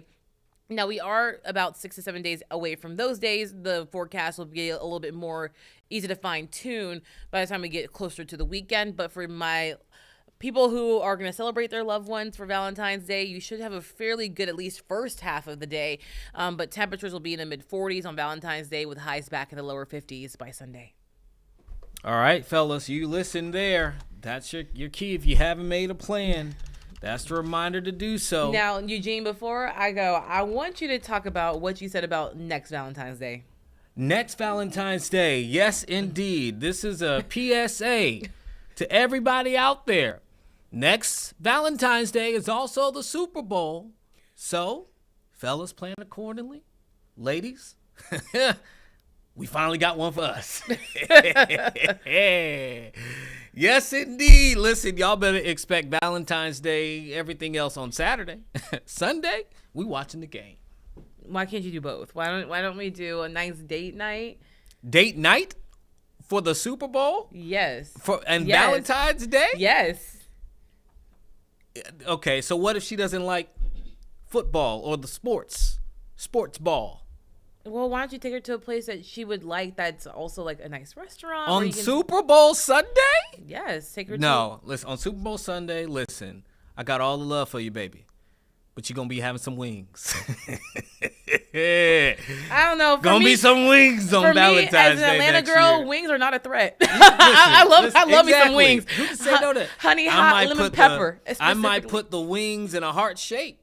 B: Now, we are about 6 to 7 days away from those days. The forecast will be a little bit more easy to fine-tune by the time we get closer to the weekend. But for my people who are going to celebrate their loved ones for Valentine's Day, you should have a fairly good, at least first half of the day. But temperatures will be in the mid 40s on Valentine's Day with highs back in the lower 50s by Sunday.
A: All right, fellas, you listen there. That's your key. If you haven't made a plan, that's the reminder to do so.
B: Now, Eugene, before I go, I want you to talk about what you said about next Valentine's Day.
A: Next Valentine's Day. Yes, indeed. This is a PSA to everybody out there. Next Valentine's Day is also the Super Bowl. So, fellas, plan accordingly. Ladies, we finally got one for us. Yes, indeed. Listen, y'all better expect Valentine's Day, everything else on Saturday. Sunday, we watching the game.
B: Why can't you do both? Why don't we do a nice date night?
A: Date night for the Super Bowl
B: Yes.
A: and
B: Yes.
A: Valentine's Day?
B: Yes.
A: Okay, so what if she doesn't like football or the sports ball?
B: Well, why don't you take her to a place that she would like that's also like a nice restaurant? where
A: On
B: you can-
A: Super Bowl Sunday?
B: Yes, take her to...
A: No, listen, on Super Bowl Sunday, listen, I got all the love for you, baby. But you're going to be having some wings.
B: I don't know. For
A: Gonna
B: me,
A: be some wings on
B: for
A: Valentine's
B: me, as an
A: Day
B: Atlanta
A: next
B: girl,
A: year.
B: wings are not a threat. I love me some
A: exactly.
B: wings.
A: Who can say no to that?
B: Honey
A: I
B: hot
A: might
B: lemon
A: put
B: pepper.
A: I might
B: specifically.
A: put the wings in a heart shape.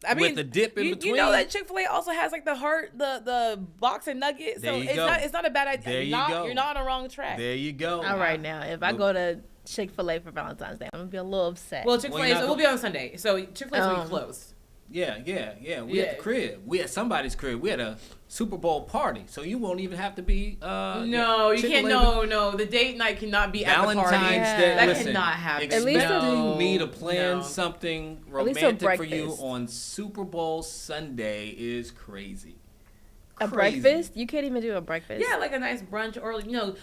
B: I mean,
A: with the dip in
B: you
A: between.
B: know that Chick-fil-A also has like the heart, the box and nuggets.
A: There
B: So
A: you
B: it's
A: go.
B: not a bad idea.
A: There you go.
B: You're not on the wrong track.
A: There you go.
G: All right, now, if I go to Chick-fil-A for Valentine's Day, I'm going to be a little upset.
B: Well, Chick-fil-A
A: you're not
B: will be on Sunday, so Chick-fil-A's will be
G: Um,
B: closed.
A: Yeah. We
B: Yeah.
A: at the crib. We at somebody's crib. We at a Super Bowl party, so you won't even have to be.
B: No, you can't.
A: Chick-fil-A.
B: No. The date night cannot be at the party.
A: Valentine's Day.
B: That
A: Listen,
B: cannot happen.
A: Expect
G: least a-
A: me to plan
B: No.
A: something
G: least a
A: romantic for you
G: breakfast.
A: on Super Bowl Sunday is crazy.
G: a
A: Crazy.
G: breakfast? You can't even do a breakfast.
B: Yeah, like a nice brunch or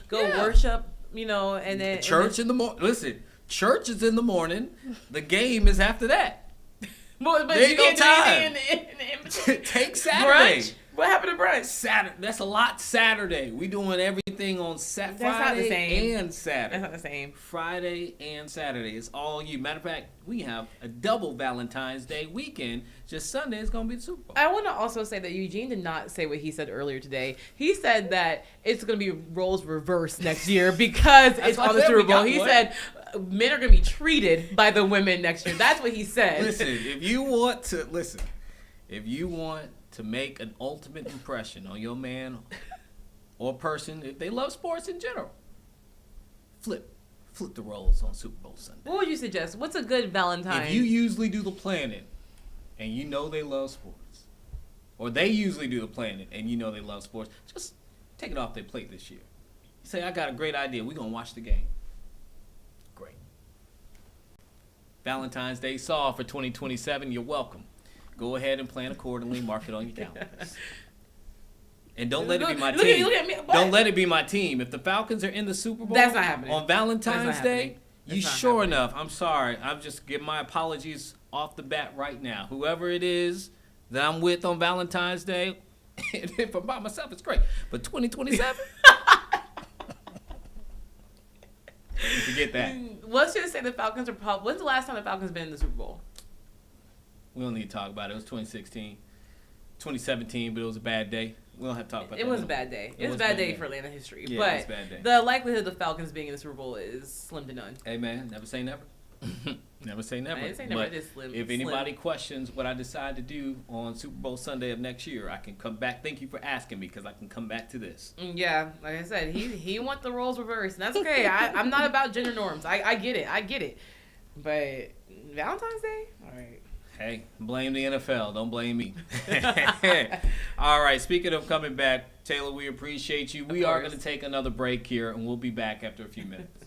B: go
A: Yeah.
B: worship. And then
A: Church in the morning. Listen, church is in the morning. The game is after that.
B: But
A: There
B: you
A: you go,
B: can't do
A: time.
B: anything in between.
A: Take Saturday.
B: Brunch. What happened to brunch?
A: Saturday. That's a lot. Saturday. We doing everything on
B: That's not the
A: Friday
B: same.
A: and Saturday.
B: That's not the same.
A: Friday and Saturday. It's all you. Matter of fact, we have a double Valentine's Day weekend. Just Sunday is gonna be the Super Bowl.
B: I want to also say that Eugene did not say what he said earlier today. He said that it's going to be roles reversed next year because it's
A: what I
B: on the
A: said,
B: Super
A: we got
B: Bowl. He
A: one.
B: said men are going to be treated by the women next year. That's what he said.
A: Listen, if you want to make an ultimate impression on your man or person, if they love sports in general, flip the roles on Super Bowl Sunday.
B: What would you suggest? What's a good Valentine?
A: If you usually do the planning and you know they love sports, or they usually do the planning and you know they love sports, just take it off their plate this year. You say, I got a great idea. We're going to watch the game. Great. Valentine's Day Saw for 2027. You're welcome. Go ahead and plan accordingly. Mark it on your calendars. And don't let it be my
B: Look at-
A: team.
B: look at me. What?
A: Don't let it be my team. If the Falcons are in the Super Bowl
B: That's not happening.
A: on Valentine's
B: That's not
A: Day,
B: happening.
A: you
B: That's not
A: sure
B: happening.
A: enough, I'm sorry. I'm just giving my apologies off the bat right now. Whoever it is that I'm with on Valentine's Day, and if I'm by myself, it's great. But 2027, you forget that.
B: Let's just say the Falcons are probably. When's the last time the Falcons been in the Super Bowl?
A: We don't need to talk about it. It was 2016, 2017, but it was a bad day. We don't have to talk about that.
B: It was
A: no
B: a bad day.
A: It
B: It was a bad day for Atlanta history.
A: Yeah,
B: but
A: it was a bad day.
B: the likelihood of the Falcons being in the Super Bowl is slim to none.
A: Hey man, never say never. Never say never.
B: I didn't say never,
A: But
B: it is slim-
A: if
B: slim.
A: anybody questions what I decide to do on Super Bowl Sunday of next year, I can come back. Thank you for asking me, because I can come back to this.
B: Yeah, like I said, he wants the roles reversed, and that's okay. I'm not about gender norms. I get it. But Valentine's Day, all right.
A: Hey, blame the NFL. Don't blame me. All right. Speaking of coming back, Taylor, we appreciate you. We are
B: course.
A: going to take another break here, and we'll be back after a few minutes.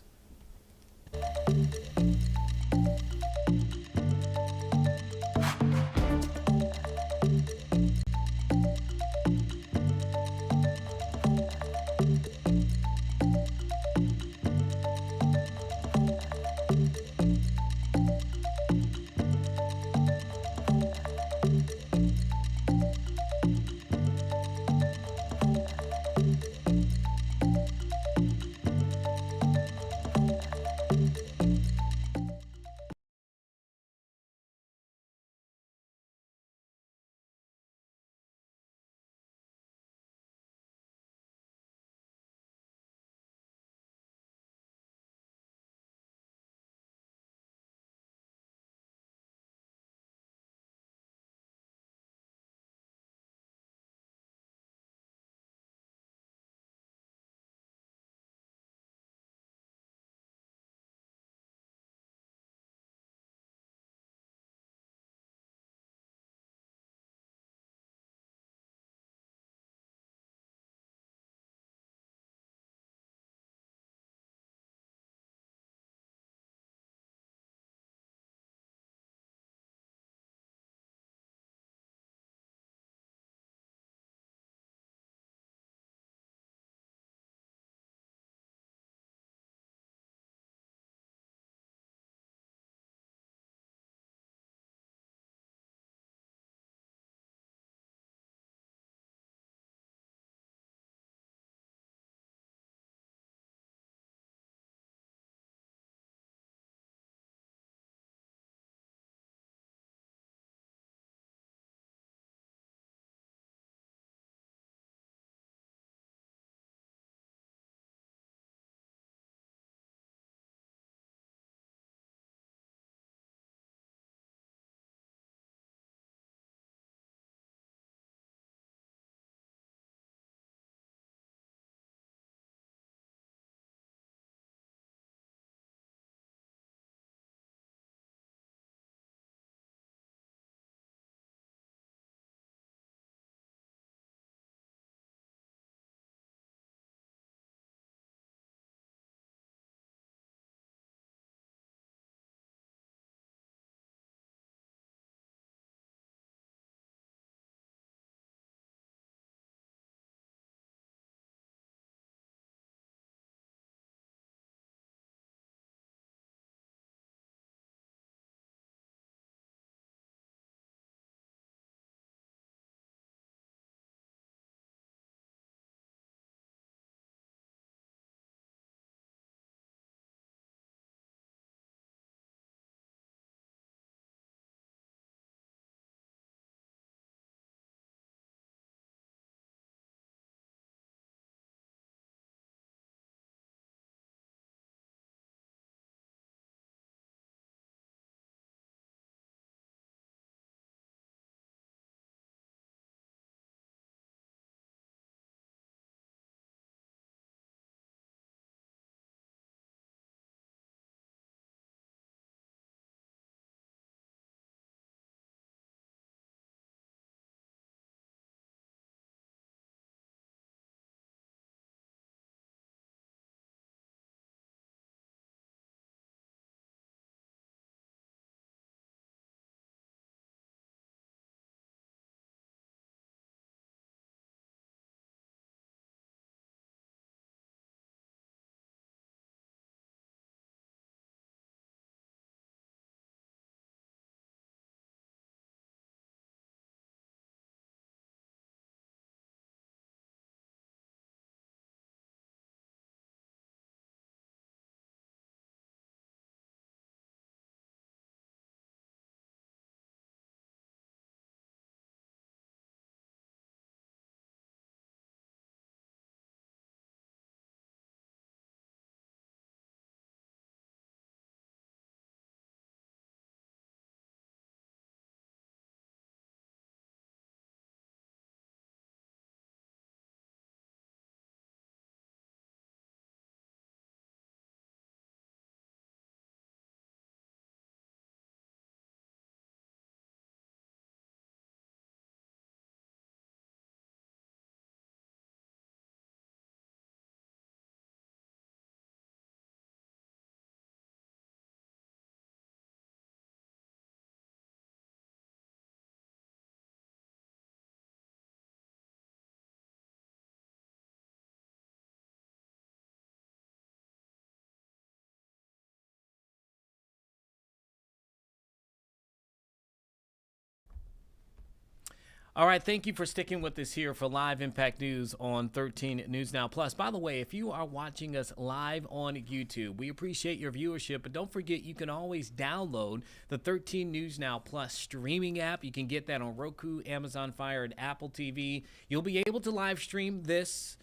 A: All right, thank you for sticking with us here for Live Impact News on 13 News Now Plus. By the way, if you are watching us live on YouTube, we appreciate your viewership, but don't forget you can always download the 13 News Now Plus streaming app. You can get that on Roku, Amazon Fire, and Apple TV. You'll be able to live stream this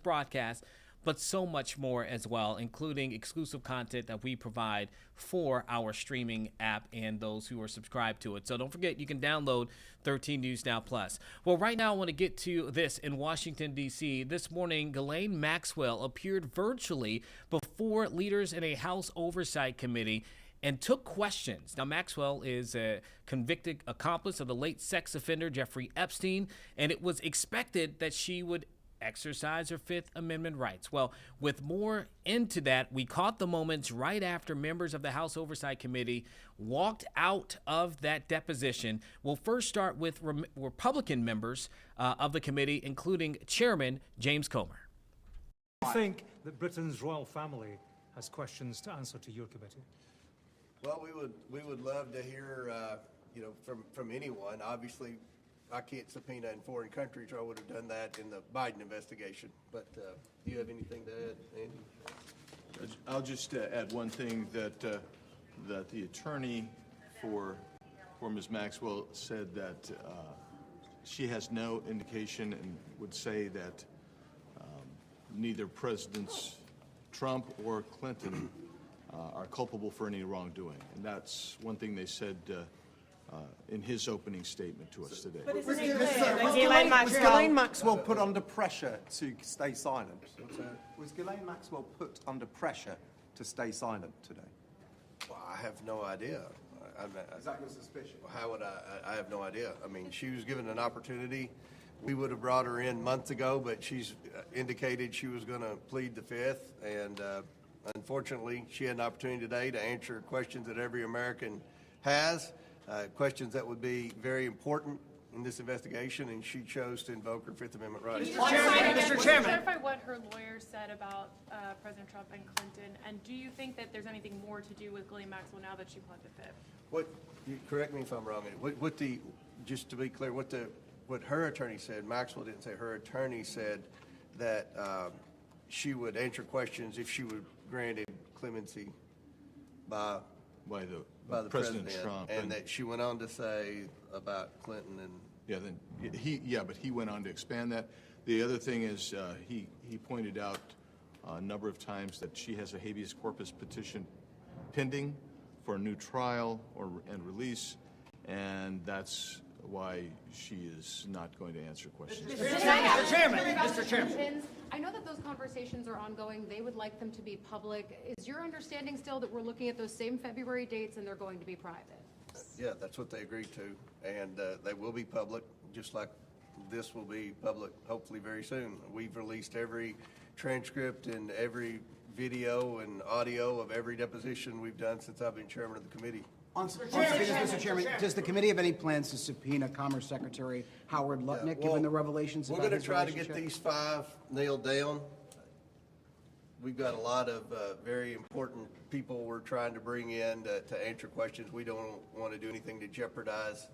A: broadcast, but so much more as well, including exclusive content that we provide for our streaming app and those who are subscribed to it. So don't forget, you can download 13 News Now Plus. Well, right now I want to get to this in Washington, D.C. This morning, Ghislaine Maxwell appeared virtually before leaders in a House Oversight Committee and took questions. Now, Maxwell is a convicted accomplice of the late sex offender Jeffrey Epstein, and it was expected that she would exercise her Fifth Amendment rights. Well, with more into that, we caught the moments right after members of the House Oversight Committee walked out of that deposition. We'll first start with Republican members of the committee, including Chairman James Comer.
H: I think that Britain's royal family has questions to answer to your committee.
I: Well, we would love to hear, from anyone. Obviously, I can't subpoena in foreign countries, or I would have done that in the Biden investigation. But do you have anything to add, Andy?
J: I'll just add one thing that the attorney for Ms. Maxwell said that she has no indication and would say that neither Presidents Trump or Clinton are culpable for any wrongdoing, and that's one thing they said in his opening statement to us today.
E: Was Ghislaine Maxwell put under pressure to stay silent? Was Ghislaine Maxwell put under pressure to stay silent today?
I: Well, I have no idea.
E: Is that your suspicion?
I: How would I have no idea. I mean, she was given an opportunity. We would have brought her in months ago, but she's indicated she was going to plead the Fifth, and unfortunately, she had an opportunity today to answer questions that every American has, questions that would be very important in this investigation, and she chose to invoke her Fifth Amendment rights.
K: Mr. Chairman, clarify what her lawyer said about President Trump and Clinton, and do you think that there's anything more to do with Ghislaine Maxwell now that she pled the Fifth?
I: Correct me if I'm wrong. Just to be clear, what her attorney said, Maxwell didn't say. Her attorney said that she would answer questions if she were granted clemency by the President
J: Trump,
I: and that she went on to say about Clinton and
J: but he went on to expand that. The other thing is he pointed out a number of times that she has a habeas corpus petition pending for a new trial and release, and that's why she is not going to answer questions.
L: Mr. Chairman. I know that those conversations are ongoing. They would like them to be public. Is your understanding still that we're looking at those same February dates and they're going to be private?
I: Yeah, that's what they agreed to, and they will be public, just like this will be public hopefully very soon. We've released every transcript and every video and audio of every deposition we've done since I've been chairman of the committee.
M: On subpoenas, Mr. Chairman, does the committee have any plans to subpoena Commerce Secretary Howard Lutnick, given the revelations about his relationship?
I: We're going to try to get these 5 nailed down. We've got a lot of very important people we're trying to bring in to answer questions. We don't want to do anything to jeopardize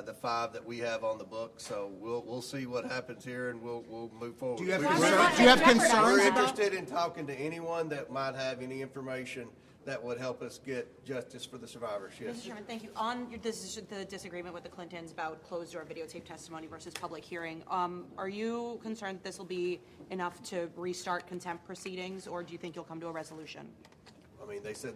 I: the 5 that we have on the book. So we'll see what happens here, and we'll move forward.
M: Do you have concerns?
I: We're interested in talking to anyone that might have any information that would help us get justice for the survivors. Yes.
N: Mr. Chairman, thank you. On the disagreement with the Clintons about closed-door videotape testimony versus public hearing, are you concerned that this will be enough to restart contempt proceedings, or do you think you'll come to a resolution?
I: I mean, they said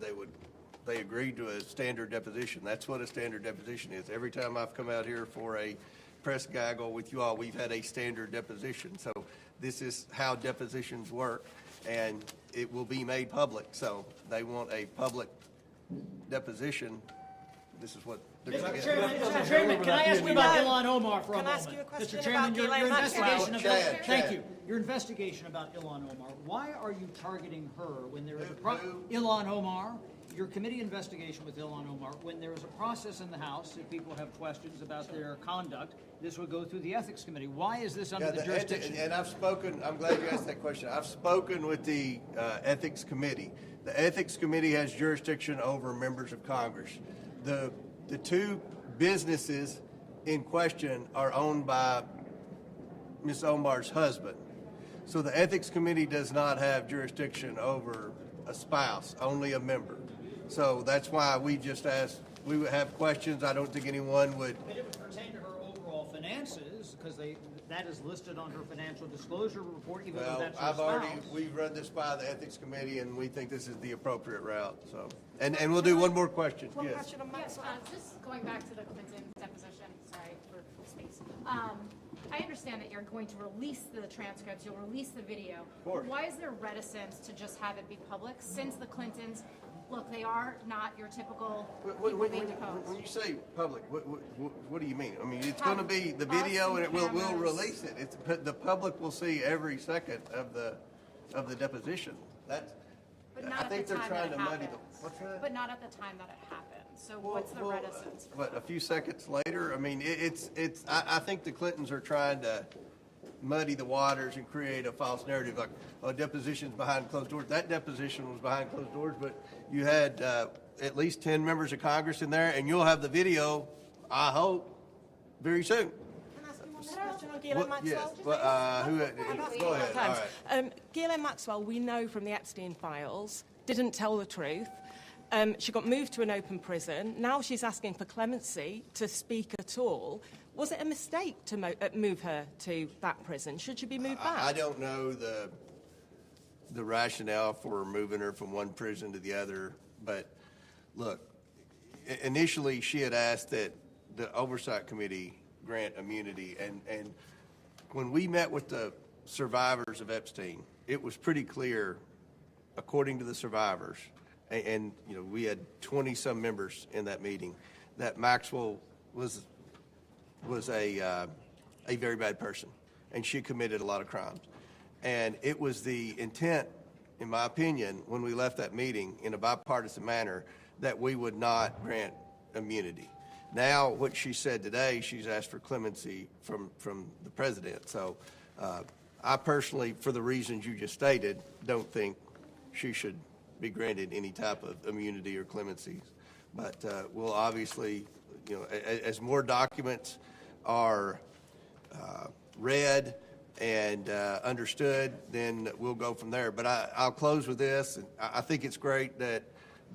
I: they agreed to a standard deposition. That's what a standard deposition is. Every time I've come out here for a press gaggle with you all, we've had a standard deposition. So this is how depositions work, and it will be made public. So they want a public deposition. This is what they're going to get.
O: Mr. Chairman, can I ask you about Ilhan Omar for a moment?
N: Can I ask you a question
O: Mr. Chairman, your investigation of
I: Chad.
O: Thank you. Your investigation about Ilhan Omar. Why are you targeting her when there is Ilhan Omar? Your committee investigation with Ilhan Omar, when there is a process in the House, if people have questions about their conduct, this would go through the Ethics Committee. Why is this under the jurisdiction?
I: And I've spoken, I'm glad you asked that question. I've spoken with the Ethics Committee. The Ethics Committee has jurisdiction over members of Congress. The 2 businesses in question are owned by Ms. Omar's husband. So the Ethics Committee does not have jurisdiction over a spouse, only a member. So that's why we just asked, we would have questions. I don't think anyone would.
O: But it would pertain to her overall finances, because that is listed on her financial disclosure report, even though that's her spouse.
I: We've run this by the Ethics Committee, and we think this is the appropriate route, so. And we'll do one more question, yes.
L: Question on Maxwell. Just going back to the Clinton deposition, sorry for space. I understand that you're going to release the transcripts, you'll release the video.
I: Of course.
L: Why is there reticence to just have it be public, since the Clintons, look, they are not your typical people being deposed?
I: When you say public, what do you mean? I mean, it's going to be the video, and we'll release it. The public will see every second of the deposition. That's.
L: But not
I: I
L: at
I: think
L: the
I: they're
L: time
I: trying
L: that
I: to
L: it
I: muddy
L: happens.
I: What's that?
L: But not at the time that it happened. So what's the reticence?
I: What, a few seconds later? I mean, I think the Clintons are trying to muddy the waters and create a false narrative, like, oh, depositions behind closed doors. That deposition was behind closed doors, but you had at least 10 members of Congress in there, and you'll have the video, I hope, very soon.
P: Ghislaine Maxwell?
I: Yes. Go ahead. All right.
P: Ghislaine Maxwell, we know from the Epstein files, didn't tell the truth. She got moved to an open prison. Now she's asking for clemency to speak at all. Was it a mistake to move her to that prison? Should she be moved back?
I: I don't know the rationale for moving her from one prison to the other, but look, initially she had asked that the Oversight Committee grant immunity, and when we met with the survivors of Epstein, it was pretty clear, according to the survivors, and you know, we had 20-some members in that meeting, that Maxwell was a very bad person, and she committed a lot of crimes. And it was the intent, in my opinion, when we left that meeting in a bipartisan manner, that we would not grant immunity. Now, what she said today, she's asked for clemency from the president. So I personally, for the reasons you just stated, don't think she should be granted any type of immunity or clemency. But we'll obviously, you know, as more documents are read and understood, then we'll go from there. But I'll close with this. And I think it's great that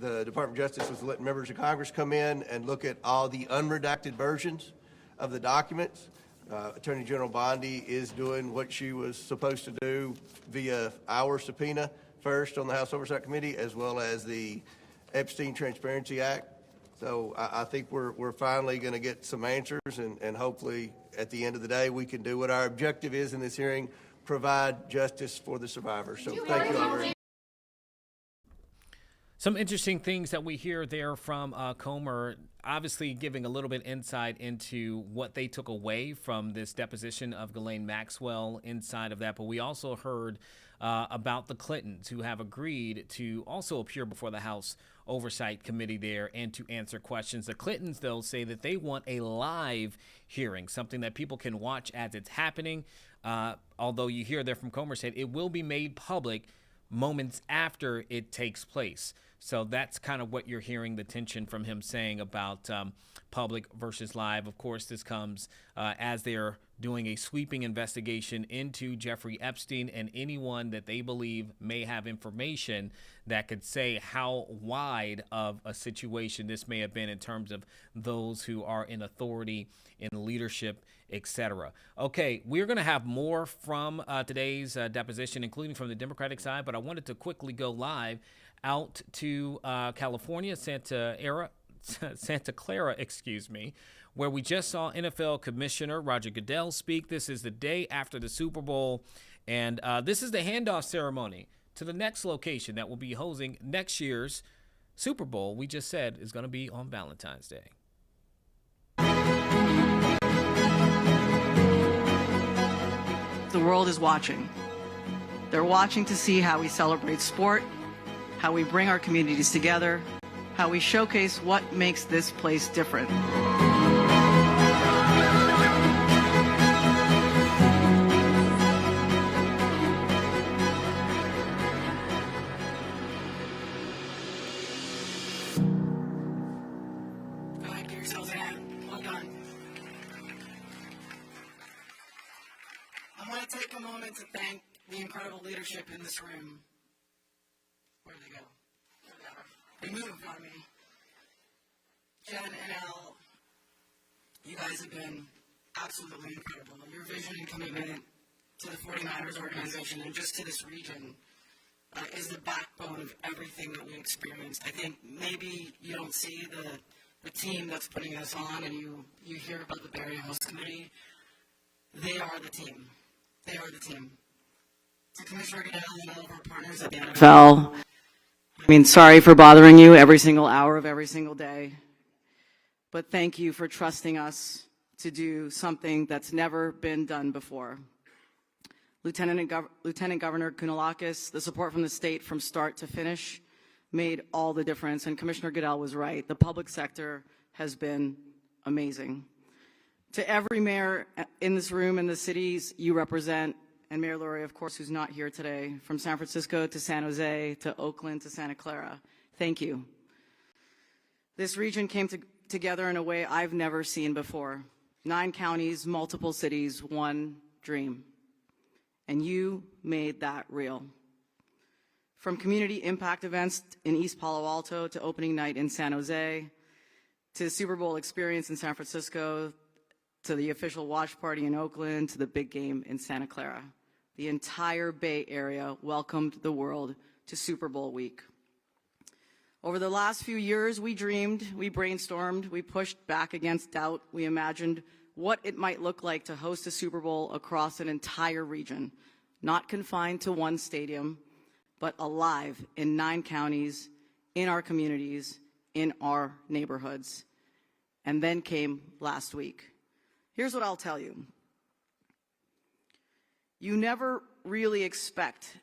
I: the Department of Justice is letting members of Congress come in and look at all the unredacted versions of the documents. Attorney General Bondi is doing what she was supposed to do via our subpoena first on the House Oversight Committee, as well as the Epstein Transparency Act. So I think we're finally going to get some answers, and hopefully at the end of the day we can do what our objective is in this hearing, provide justice for the survivors. So thank you all very much.
A: Some interesting things that we hear there from Comer, obviously giving a little bit insight into what they took away from this deposition of Ghislaine Maxwell inside of that. But we also heard about the Clintons, who have agreed to also appear before the House Oversight Committee there and to answer questions. The Clintons, though, say that they want a live hearing, something that people can watch as it's happening. Although you hear there from Comer said it will be made public moments after it takes place. So that's kind of what you're hearing, the tension from him saying about public versus live. Of course, this comes as they're doing a sweeping investigation into Jeffrey Epstein and anyone that they believe may have information that could say how wide of a situation this may have been in terms of those who are in authority, in leadership, etc. Okay, we're going to have more from today's deposition, including from the Democratic side, but I wanted to quickly go live out to California, Santa Clara, where we just saw NFL Commissioner Roger Goodell speak. This is the day after the Super Bowl, and this is the handoff ceremony to the next location that will be hosting next year's Super Bowl. We just said is going to be on Valentine's Day.
Q: The world is watching. They're watching to see how we celebrate sport, how we bring our communities together, how we showcase what makes this place different.
R: Go ahead, give yourselves a hand. Well done.
Q: take a moment to thank the incredible leadership in this room. Where did they go? They moved on me. Jen and Al, you guys have been absolutely incredible. Your vision and commitment to the 49ers organization and just to this region is the backbone of everything that we experienced. I think maybe you don't see the team that's putting this on and you hear about the Bay Area Host Committee. They are the team. They are the team. To Commissioner Goodell and all of our partners at the NFL, I mean, sorry for bothering you every single hour of every single day, but thank you for trusting us to do something that's never been done before. Lieutenant Governor Kounalakis, the support from the state from start to finish made all the difference, and Commissioner Goodell was right. The public sector has been amazing. To every mayor in this room and the cities you represent, and Mayor Lurie, of course, who's not here today, from San Francisco to San Jose to Oakland to Santa Clara, thank you. This region came together in a way I've never seen before. 9 counties, multiple cities, one dream. And you made that real. From community impact events in East Palo Alto to opening night in San Jose, to the Super Bowl experience in San Francisco, to the official watch party in Oakland, to the big game in Santa Clara. The entire Bay Area welcomed the world to Super Bowl week. Over the last few years, we dreamed, we brainstormed, we pushed back against doubt, we imagined what it might look like to host a Super Bowl across an entire region, not confined to one stadium, but alive in 9 counties, in our communities, in our neighborhoods. And then came last week. Here's what I'll tell you. You never really expect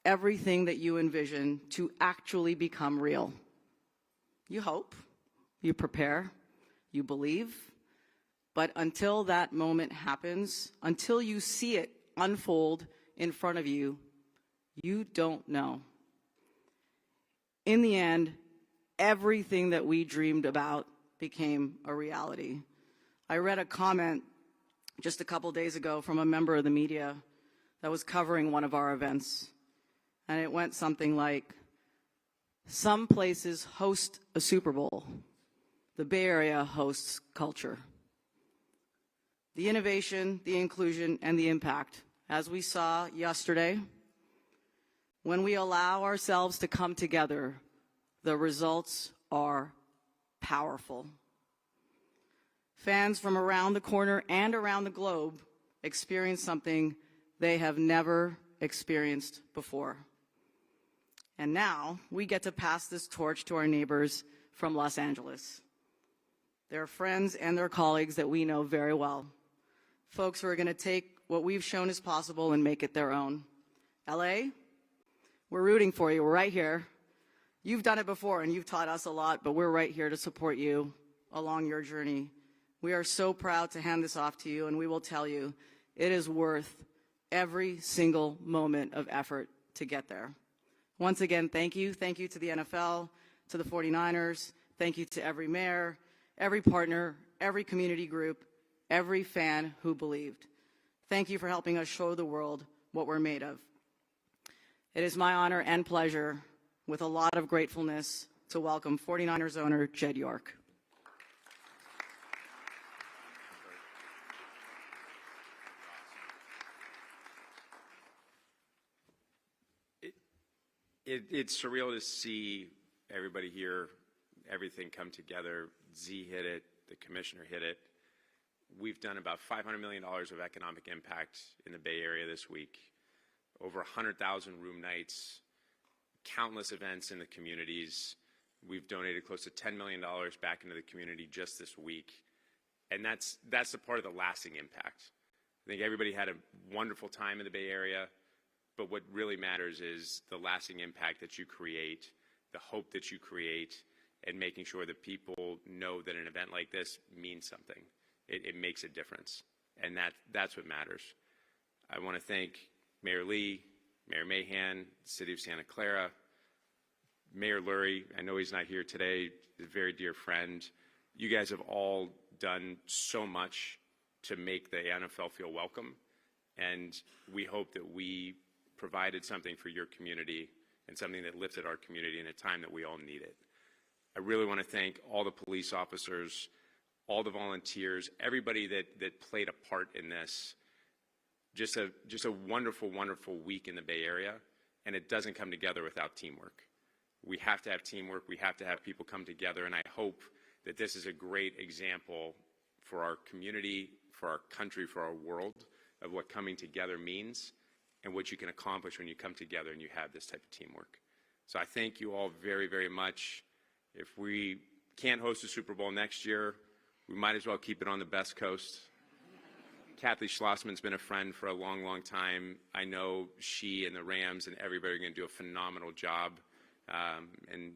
Q: everything that you envision to actually become real. You hope, you prepare, you believe, but until that moment happens, until you see it unfold in front of you, you don't know. In the end, everything that we dreamed about became a reality. I read a comment just a couple days ago from a member of the media that was covering one of our events, and it went something like, some places host a Super Bowl. The Bay Area hosts culture. The innovation, the inclusion, and the impact, as we saw yesterday, when we allow ourselves to come together, the results are powerful. Fans from around the corner and around the globe experience something they have never experienced before. And now we get to pass this torch to our neighbors from Los Angeles. They're friends and their colleagues that we know very well. Folks who are going to take what we've shown is possible and make it their own. LA, we're rooting for you. We're right here. You've done it before and you've taught us a lot, but we're right here to support you along your journey. We are so proud to hand this off to you, and we will tell you it is worth every single moment of effort to get there. Once again, thank you. Thank you to the NFL, to the 49ers. Thank you to every mayor, every partner, every community group, every fan who believed. Thank you for helping us show the world what we're made of. It is my honor and pleasure, with a lot of gratefulness, to welcome 49ers owner Jed York.
R: It's surreal to see everybody here, everything come together. Z hit it, the commissioner hit it. We've done about $500 million of economic impact in the Bay Area this week, over 100,000 room nights, countless events in the communities. We've donated close to $10 million back into the community just this week. And that's the part of the lasting impact. I think everybody had a wonderful time in the Bay Area. But what really matters is the lasting impact that you create, the hope that you create, and making sure that people know that an event like this means something. It makes a difference, and that's what matters. I want to thank Mayor Lee, Mayor Mahan, the City of Santa Clara, Mayor Lurie. I know he's not here today, a very dear friend. You guys have all done so much to make the NFL feel welcome And we hope that we provided something for your community and something that lifted our community in a time that we all need it. I really want to thank all the police officers, all the volunteers, everybody that played a part in this. Just a wonderful, wonderful week in the Bay Area, and it doesn't come together without teamwork. We have to have teamwork. We have to have people come together, and I hope that this is a great example for our community, for our country, for our world, of what coming together means and what you can accomplish when you come together and you have this type of teamwork. So I thank you all very, very much. If we can't host a Super Bowl next year, we might as well keep it on the best coast. Kathy Schlossman's been a friend for a long, long time. I know she and the Rams and everybody are going to do a phenomenal job. And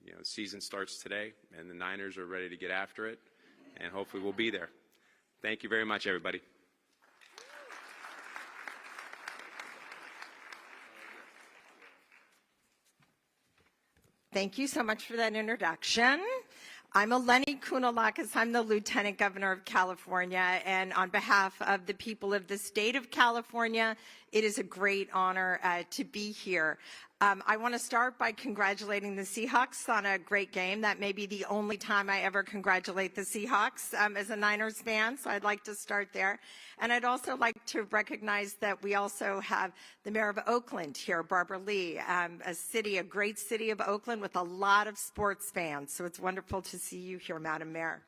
R: you know, the season starts today, and the Niners are ready to get after it, and hopefully we'll be there. Thank you very much, everybody.
S: Thank you so much for that introduction. I'm Eleni Kounalakis. I'm the Lieutenant Governor of California, and on behalf of the people of the state of California, it is a great honor to be here. I want to start by congratulating the Seahawks on a great game. That may be the only time I ever congratulate the Seahawks as a Niners fan, so I'd like to start there. And I'd also like to recognize that we also have the mayor of Oakland here, Barbara Lee, a great city of Oakland with a lot of sports fans. So it's wonderful to see you here, Madam Mayor.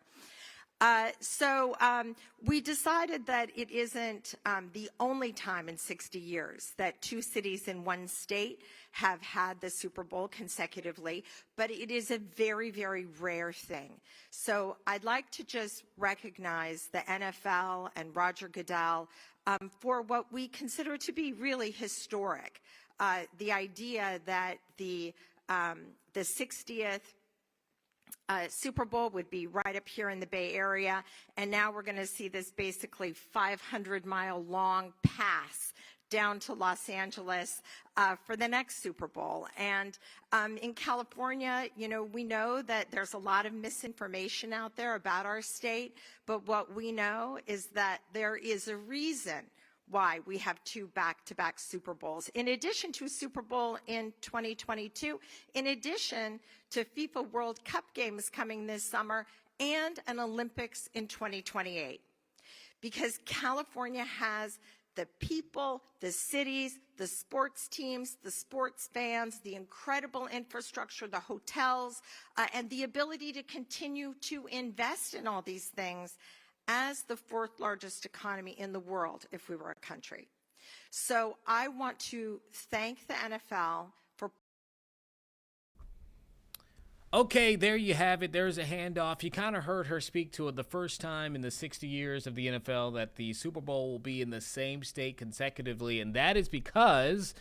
S: We decided that it isn't the only time in 60 years that two cities in one state have had the Super Bowl consecutively, but it is a very, very rare thing. So I'd like to just recognize the NFL and Roger Goodell for what we consider to be really historic. The idea that the 60th Super Bowl would be right up here in the Bay Area, and now we're going to see this basically 500-mile long pass down to Los Angeles for the next Super Bowl. And in California, you know, we know that there's a lot of misinformation out there about our state, but what we know is that there is a reason why we have two back-to-back Super Bowls. In addition to a Super Bowl in 2022, in addition to FIFA World Cup games coming this summer, and an Olympics in 2028. Because California has the people, the cities, the sports teams, the sports fans, the incredible infrastructure, the hotels, and the ability to continue to invest in all these things as the fourth largest economy in the world if we were a country. So I want to thank the NFL for...
A: Okay, there you have it. There's a handoff. You kind of heard her speak to it the first time in the 60 years of the NFL that the Super Bowl will be in the same state consecutively, and that is because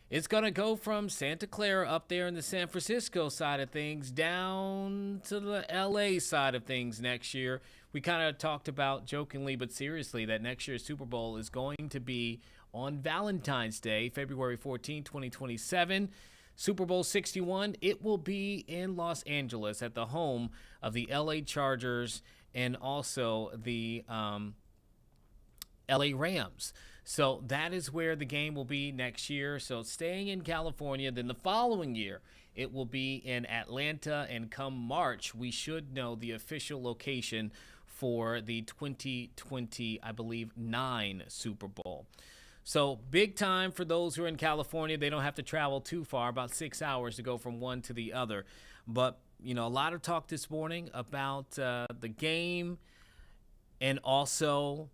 A: it's going to go from Santa Clara up there in the San Francisco side of things down to the LA side of things next year. We kind of talked about jokingly but seriously that next year's Super Bowl is going to be on Valentine's Day, February 14, 2027. Super Bowl 61, it will be in Los Angeles at the home of the LA Chargers and also the LA Rams. So that is where the game will be next year. So staying in California, then the following year, it will be in Atlanta, and come March, we should know the official location for the 2020, I believe, 9 Super Bowl. So big time for those who are in California. They don't have to travel too far, about 6 hours to go from one to the other. But, you know, a lot of talk this morning about the game and also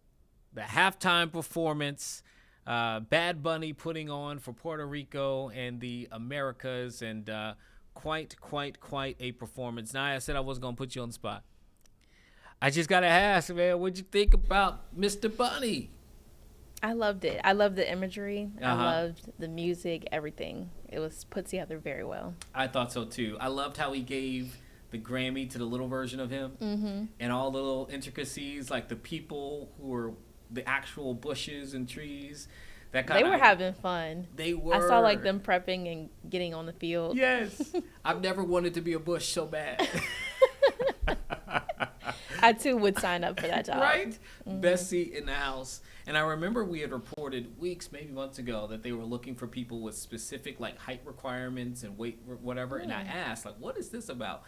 A: the halftime performance, Bad Bunny putting on for Puerto Rico and the Americas, and quite a performance. Now, I said I wasn't going to put you on the spot. I just got to ask, man, what'd you think about Mr. Bunny?
G: I loved it. I loved the imagery. I loved the music, everything. It was put together very well.
A: I thought so, too. I loved how he gave the Grammy to the little version of him, and all the little intricacies, like the people who were the actual bushes and trees. They
G: were having fun.
A: They were.
G: I saw like them prepping and getting on the field.
A: Yes. I've never wanted to be a bush so bad.
G: I too would sign up for that job.
A: Right? Best seat in the house. And I remember we had reported weeks, maybe months ago, that they were looking for people with specific like height requirements and weight, whatever. And I asked, like, what is this about?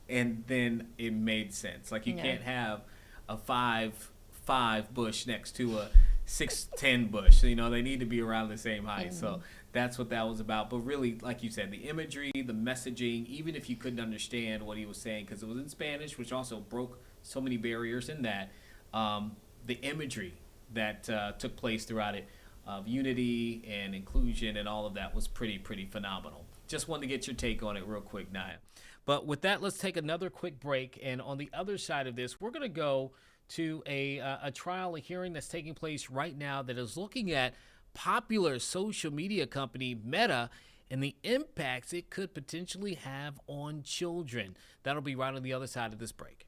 A: And then it made sense. Like, you can't have a 5'5" Bush next to a 6'10" Bush. You know, they need to be around the same height. So that's what that was about. But really, like you said, the imagery, the messaging, even if you couldn't understand what he was saying, because it was in Spanish, which also broke so many barriers in that, the imagery that took place throughout it of unity and inclusion and all of that was pretty phenomenal. Just wanted to get your take on it real quick, Naya. But with that, let's take another quick break. And on the other side of this, we're going to go to a trial, a hearing that's taking place right now that is looking at popular social media company Meta and the impacts it could potentially have on children. That'll be right on the other side of this break.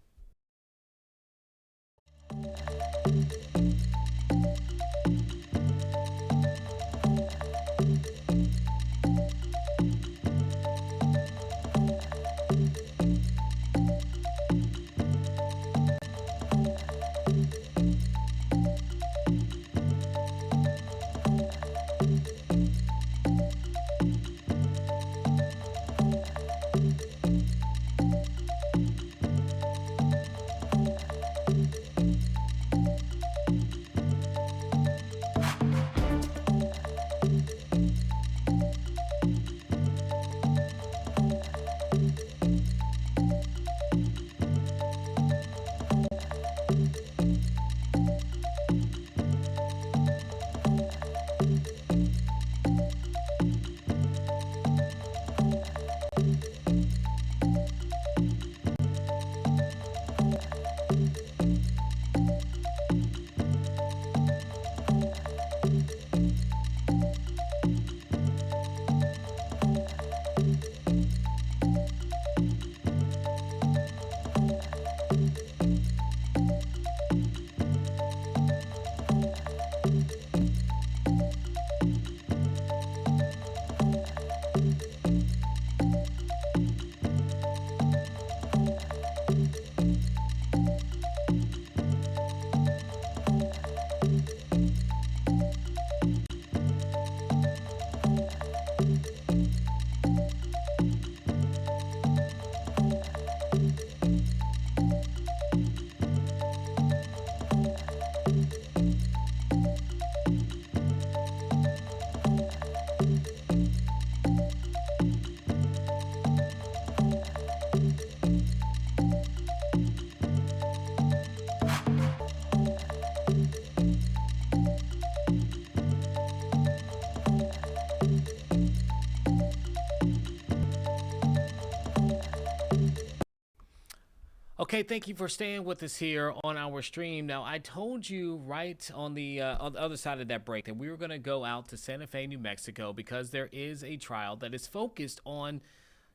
A: Okay, thank you for staying with us here on our stream. Now, I told you right on the other side of that break that we were going to go out to Santa Fe, New Mexico, because there is a trial that is focused on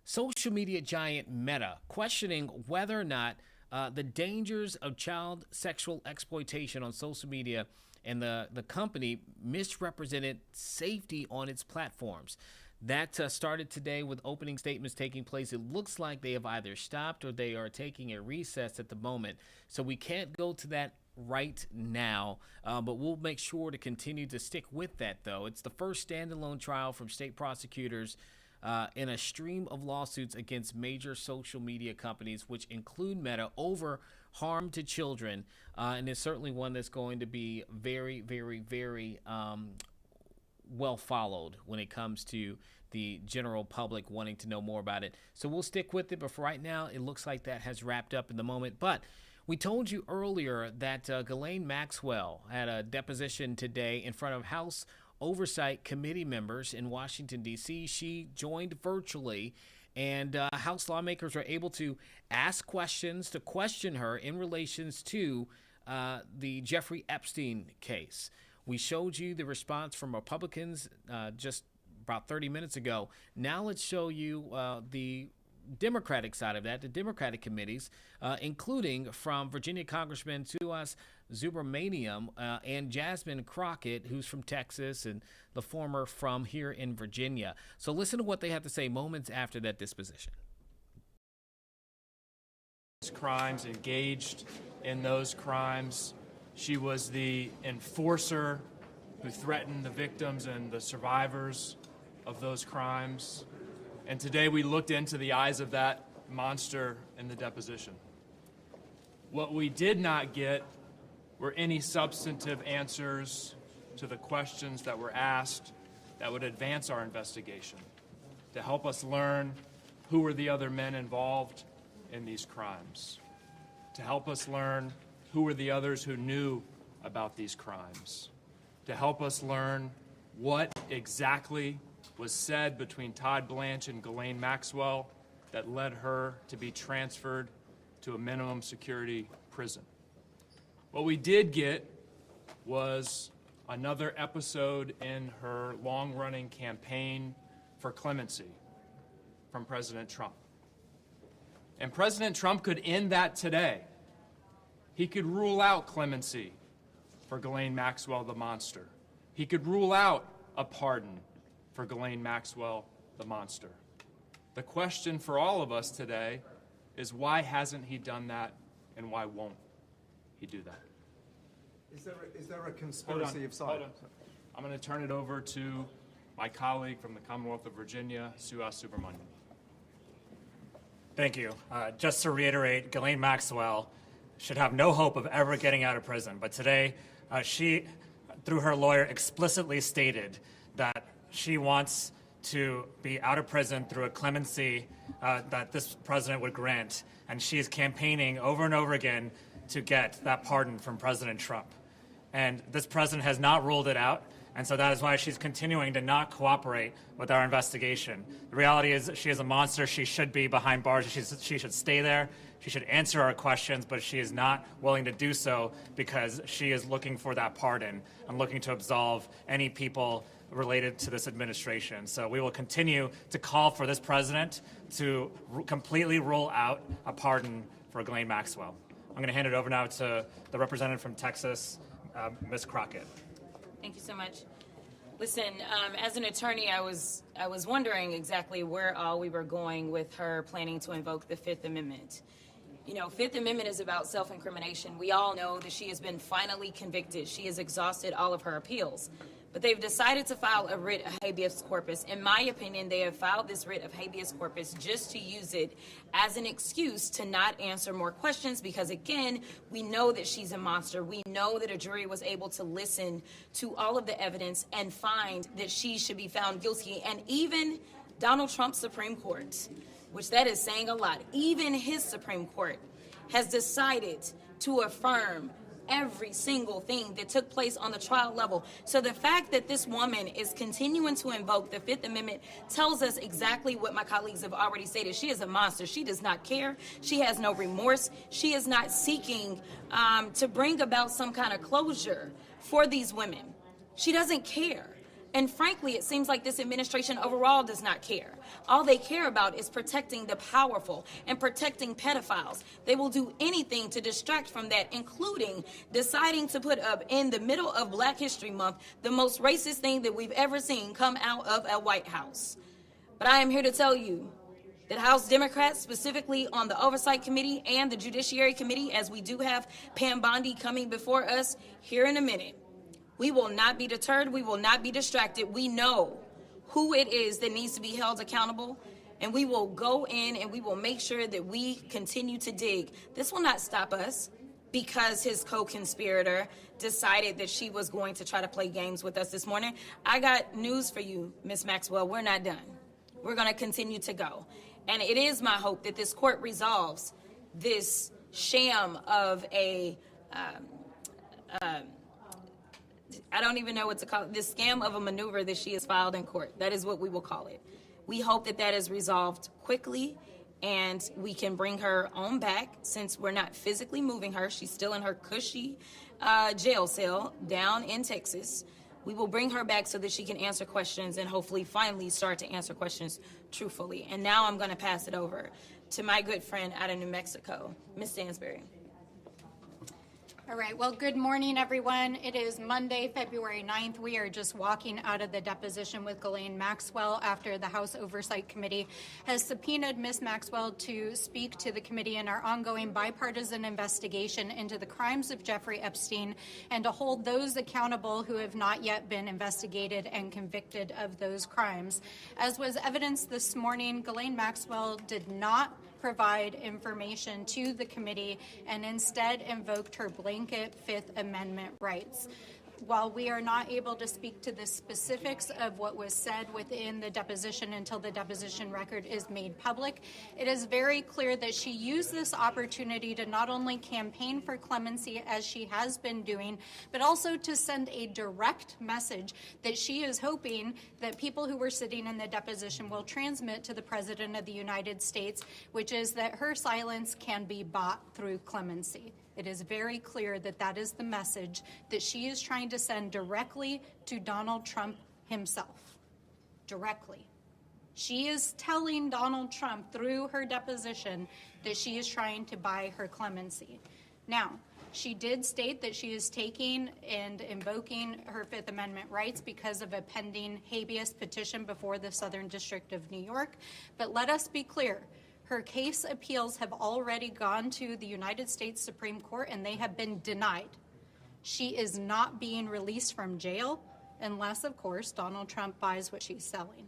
A: social media giant Meta, questioning whether or not the dangers of child sexual exploitation on social media and the company misrepresented safety on its platforms. That started today with opening statements taking place. It looks like they have either stopped or they are taking a recess at the moment. So we can't go to that right now, but we'll make sure to continue to stick with that, though. It's the first standalone trial from state prosecutors in a stream of lawsuits against major social media companies, which include Meta, over harm to children. And it's certainly one that's going to be very, very, very well followed when it comes to the general public wanting to know more about it. So we'll stick with it, but for right now, it looks like that has wrapped up in the moment. But we told you earlier that Ghislaine Maxwell had a deposition today in front of House Oversight Committee members in Washington, D.C. She joined virtually, and House lawmakers were able to ask questions to question her in relations to the Jeffrey Epstein case. We showed you the response from Republicans just about 30 minutes ago. Now let's show you the Democratic side of that, the Democratic committees, including from Virginia Congressman Tuas Subramaniam and Jasmine Crockett, who's from Texas, and the former from here in Virginia. So listen to what they have to say moments after that disposition.
T: crimes, engaged in those crimes. She was the enforcer who threatened the victims and the survivors of those crimes. And today we looked into the eyes of that monster in the deposition. What we did not get were any substantive answers to the questions that were asked that would advance our investigation, to help us learn who were the other men involved in these crimes, to help us learn who were the others who knew about these crimes, to help us learn what exactly was said between Todd Blanche and Ghislaine Maxwell that led her to be transferred to a minimum security prison. What we did get was another episode in her long-running campaign for clemency from President Trump. And President Trump could end that today. He could rule out clemency for Ghislaine Maxwell, the monster. He could rule out a pardon for Ghislaine Maxwell, the monster. The question for all of us today is, why hasn't he done that, and why won't he do that?
E: Is there a conspiracy of silence?
T: I'm going to turn it over to my colleague from the Commonwealth of Virginia, Suhas Subramanian.
U: Thank you. Just to reiterate, Ghislaine Maxwell should have no hope of ever getting out of prison. But today, she, through her lawyer, explicitly stated that she wants to be out of prison through a clemency that this president would grant. And she is campaigning over and over again to get that pardon from President Trump. And this president has not ruled it out. And so that is why she's continuing to not cooperate with our investigation. The reality is she is a monster. She should be behind bars. She should stay there. She should answer our questions, but she is not willing to do so because she is looking for that pardon and looking to absolve any people related to this administration. So we will continue to call for this president to completely rule out a pardon for Ghislaine Maxwell. I'm going to hand it over now to the representative from Texas, Ms. Crockett.
V: Thank you so much. Listen, as an attorney, I was wondering exactly where all we were going with her planning to invoke the Fifth Amendment. You know, Fifth Amendment is about self-incrimination. We all know that she has been finally convicted. She has exhausted all of her appeals. But they've decided to file a writ of habeas corpus. In my opinion, they have filed this writ of habeas corpus just to use it as an excuse to not answer more questions because, again, we know that she's a monster. We know that a jury was able to listen to all of the evidence and find that she should be found guilty. And even Donald Trump's Supreme Court, which that is saying a lot, even his Supreme Court has decided to affirm every single thing that took place on the trial level. So the fact that this woman is continuing to invoke the Fifth Amendment tells us exactly what my colleagues have already stated. She is a monster. She does not care. She has no remorse. She is not seeking to bring about some kind of closure for these women. She doesn't care. And frankly, it seems like this administration overall does not care. All they care about is protecting the powerful and protecting pedophiles. They will do anything to distract from that, including deciding to put up in the middle of Black History Month the most racist thing that we've ever seen come out of a White House. But I am here to tell you that House Democrats, specifically on the Oversight Committee and the Judiciary Committee, as we do have Pam Bondi coming before us here in a minute, we will not be deterred. We will not be distracted. We know who it is that needs to be held accountable, and we will go in and we will make sure that we continue to dig. This will not stop us because his co-conspirator decided that she was going to try to play games with us this morning. I got news for you, Ms. Maxwell. We're not done. We're going to continue to go. And it is my hope that this court resolves this sham of a I don't even know what to call it, this scam of a maneuver that she has filed in court. That is what we will call it. We hope that that is resolved quickly and we can bring her on back since we're not physically moving her. She's still in her cushy jail cell down in Texas. We will bring her back so that she can answer questions and hopefully finally start to answer questions truthfully. And now I'm going to pass it over to my good friend out of New Mexico, Ms. Stansbury.
C: All right, well, good morning, everyone. It is Monday, February 9th. We are just walking out of the deposition with Ghislaine Maxwell after the House Oversight Committee has subpoenaed Ms. Maxwell to speak to the committee in our ongoing bipartisan investigation into the crimes of Jeffrey Epstein and to hold those accountable who have not yet been investigated and convicted of those crimes. As was evidenced this morning, Ghislaine Maxwell did not provide information to the committee and instead invoked her blanket Fifth Amendment rights. While we are not able to speak to the specifics of what was said within the deposition until the deposition record is made public, it is very clear that she used this opportunity to not only campaign for clemency as she has been doing, but also to send a direct message that she is hoping that people who were sitting in the deposition will transmit to the President of the United States, which is that her silence can be bought through clemency. It is very clear that that is the message that she is trying to send directly to Donald Trump himself. Directly. She is telling Donald Trump through her deposition that she is trying to buy her clemency. Now, she did state that she is taking and invoking her Fifth Amendment rights because of a pending habeas petition before the Southern District of New York. But let us be clear. Her case appeals have already gone to the United States Supreme Court and they have been denied. She is not being released from jail unless, of course, Donald Trump buys what she's selling.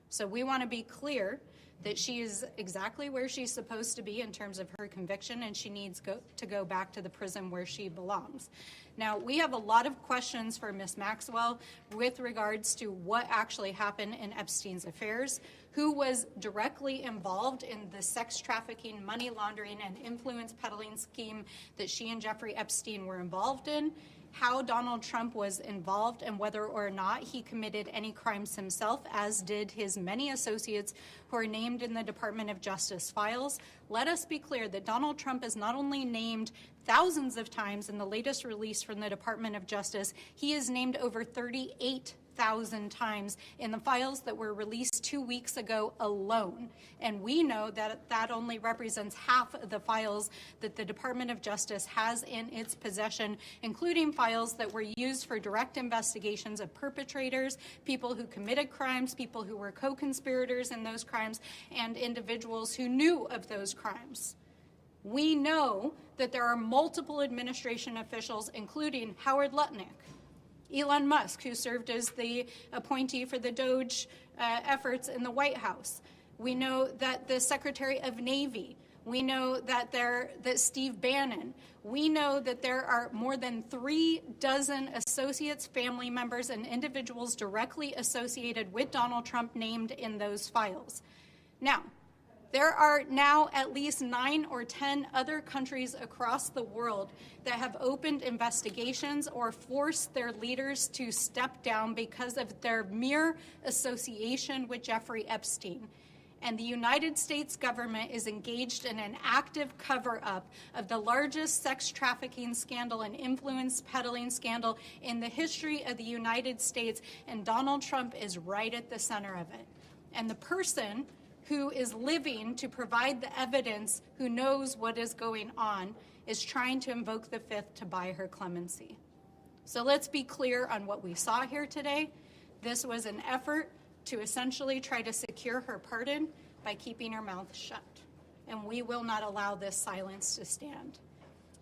C: So we want to be clear that she is exactly where she's supposed to be in terms of her conviction, and she needs to go back to the prison where she belongs. Now, we have a lot of questions for Ms. Maxwell with regards to what actually happened in Epstein's affairs, who was directly involved in the sex trafficking, money laundering, and influence peddling scheme that she and Jeffrey Epstein were involved in, how Donald Trump was involved and whether or not he committed any crimes himself, as did his many associates who are named in the Department of Justice files. Let us be clear that Donald Trump is not only named thousands of times in the latest release from the Department of Justice, he is named over 38,000 times in the files that were released 2 weeks ago alone. And we know that that only represents half of the files that the Department of Justice has in its possession, including files that were used for direct investigations of perpetrators, people who committed crimes, people who were co-conspirators in those crimes, and individuals who knew of those crimes. We know that there are multiple administration officials, including Howard Lutnick, Elon Musk, who served as the appointee for the DOJ efforts in the White House. We know that the Secretary of Navy. We know that Steve Bannon. We know that there are more than 36 associates, family members, and individuals directly associated with Donald Trump named in those files. Now, there are now at least 9 or 10 other countries across the world that have opened investigations or forced their leaders to step down because of their mere association with Jeffrey Epstein. And the United States government is engaged in an active cover-up of the largest sex trafficking scandal and influence peddling scandal in the history of the United States, and Donald Trump is right at the center of it. And the person who is living to provide the evidence, who knows what is going on, is trying to invoke the Fifth to buy her clemency. So let's be clear on what we saw here today. This was an effort to essentially try to secure her pardon by keeping her mouth shut. And we will not allow this silence to stand.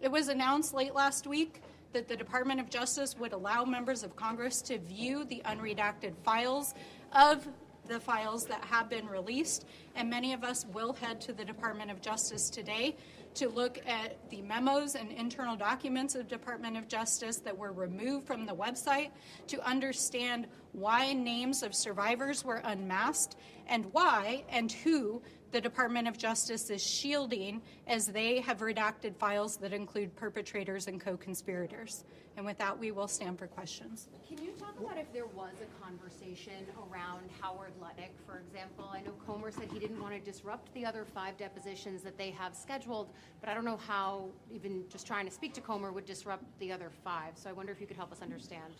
C: It was announced late last week that the Department of Justice would allow members of Congress to view the unredacted files of the files that have been released, and many of us will head to the Department of Justice today to look at the memos and internal documents of Department of Justice that were removed from the website, to understand why names of survivors were unmasked and why and who the Department of Justice is shielding as they have redacted files that include perpetrators and co-conspirators. And with that, we will stand for questions.
L: Can you talk about if there was a conversation around Howard Lutnick, for example? I know Comer said he didn't want to disrupt the other 5 depositions that they have scheduled, but I don't know how even just trying to speak to Comer would disrupt the other 5. So I wonder if you could help us understand.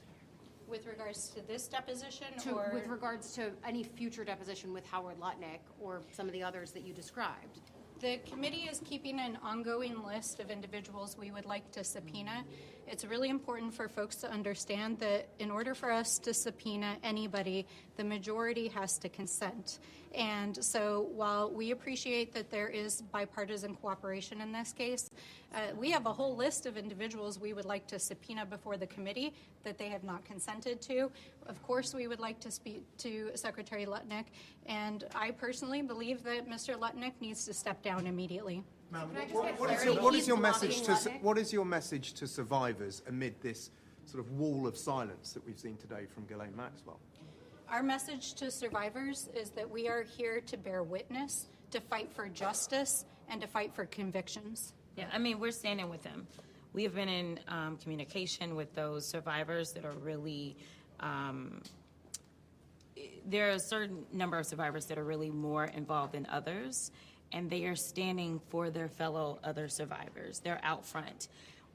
C: With regards to this deposition
L: or? With regards to any future deposition with Howard Lutnick or some of the others that you described.
C: The committee is keeping an ongoing list of individuals we would like to subpoena. It's really important for folks to understand that in order for us to subpoena anybody, the majority has to consent. And so while we appreciate that there is bipartisan cooperation in this case, we have a whole list of individuals we would like to subpoena before the committee that they have not consented to. Of course, we would like to speak to Secretary Lutnick, and I personally believe that Mr. Lutnick needs to step down immediately.
E: What is your message to survivors amid this sort of wall of silence that we've seen today from Ghislaine Maxwell?
C: Our message to survivors is that we are here to bear witness, to fight for justice, and to fight for convictions.
V: Yeah, I mean, we're standing with them. We have been in communication with those survivors that are really, there are a certain number of survivors that are really more involved than others, and they are standing for their fellow other survivors. They're out front.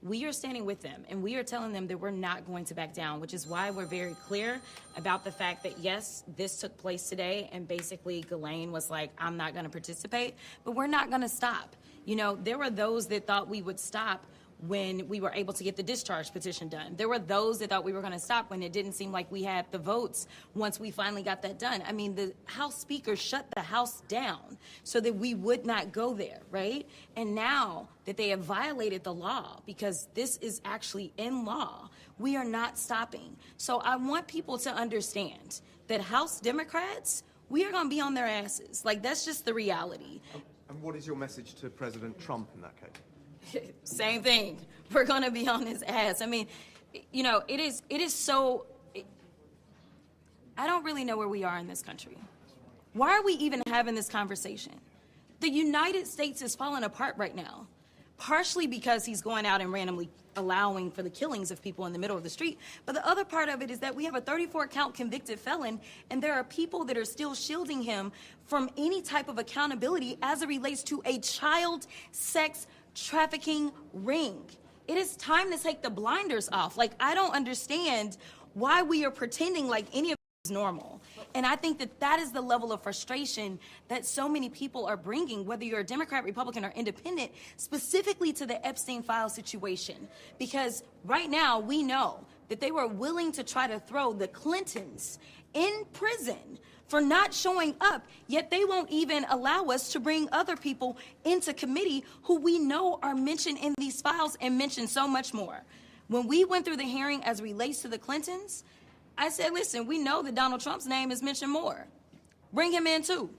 V: We are standing with them, and we are telling them that we're not going to back down, which is why we're very clear about the fact that, yes, this took place today, and basically Ghislaine was like, I'm not going to participate, but we're not going to stop. You know, there were those that thought we would stop when we were able to get the discharge petition done. There were those that thought we were going to stop when it didn't seem like we had the votes once we finally got that done. I mean, the House Speaker shut the House down so that we would not go there, right? And now that they have violated the law, because this is actually in law, we are not stopping. So I want people to understand that House Democrats, we are going to be on their asses. Like, that's just the reality.
E: And what is your message to President Trump in that case?
V: Same thing. We're going to be on his ass. I mean, you know, it is so, I don't really know where we are in this country. Why are we even having this conversation? The United States is falling apart right now, partially because he's going out and randomly allowing for the killings of people in the middle of the street. But the other part of it is that we have a 34-count convicted felon, and there are people that are still shielding him from any type of accountability as it relates to a child sex trafficking ring. It is time to take the blinders off. Like, I don't understand why we are pretending like any of it is normal. And I think that that is the level of frustration that so many people are bringing, whether you're a Democrat, Republican, or independent, specifically to the Epstein file situation. Because right now we know that they were willing to try to throw the Clintons in prison for not showing up, yet they won't even allow us to bring other people into committee who we know are mentioned in these files and mentioned so much more. When we went through the hearing as it relates to the Clintons, I said, listen, we know that Donald Trump's name is mentioned more. Bring him in too.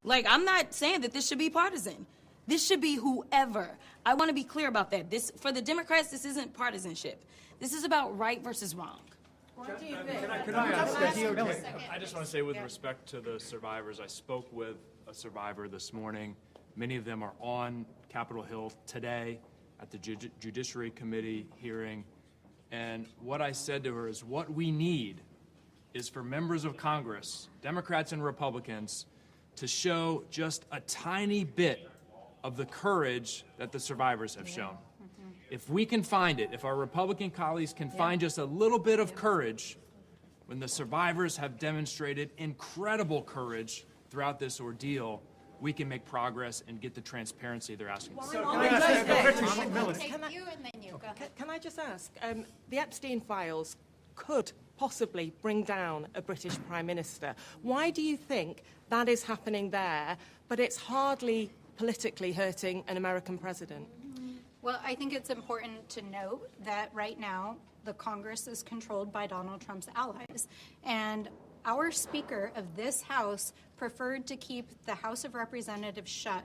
V: Like, I'm not saying that this should be partisan. This should be whoever. I want to be clear about that. This, for the Democrats, this isn't partisanship. This is about right versus wrong.
T: What do you think? I just want to say, with respect to the survivors, I spoke with a survivor this morning. Many of them are on Capitol Hill today at the Judiciary Committee hearing. And what I said to her is, what we need is for members of Congress, Democrats and Republicans, to show just a tiny bit of the courage that the survivors have shown. If we can find it, if our Republican colleagues can find just a little bit of courage, when the survivors have demonstrated incredible courage throughout this ordeal, we can make progress and get the transparency they're asking for.
P: Can I just ask, the Epstein files could possibly bring down a British Prime Minister. Why do you think that is happening there, but it's hardly politically hurting an American president?
C: Well, I think it's important to note that right now the Congress is controlled by Donald Trump's allies. And our Speaker of this House preferred to keep the House of Representatives shut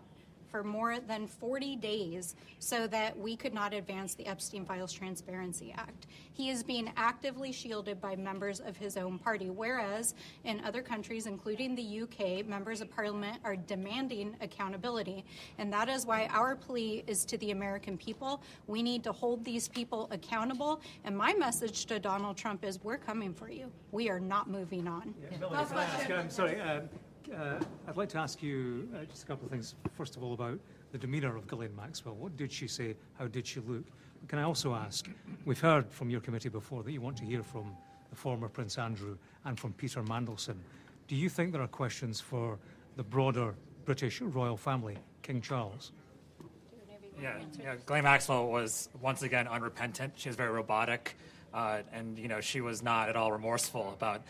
C: for more than 40 days so that we could not advance the Epstein Files Transparency Act. He is being actively shielded by members of his own party, whereas in other countries, including the UK, members of parliament are demanding accountability. And that is why our plea is to the American people. We need to hold these people accountable. And my message to Donald Trump is, we're coming for you. We are not moving on.
H: I'd like to ask you just a couple of things. First of all, about the demeanour of Ghislaine Maxwell. What did she say? How did she look? Can I also ask, we've heard from your committee before that you want to hear from the former Prince Andrew and from Peter Mandelson. Do you think there are questions for the broader British royal family, King Charles.
U: Yeah, Ghislaine Maxwell was once again unrepentant. She was very robotic. And she was not at all remorseful about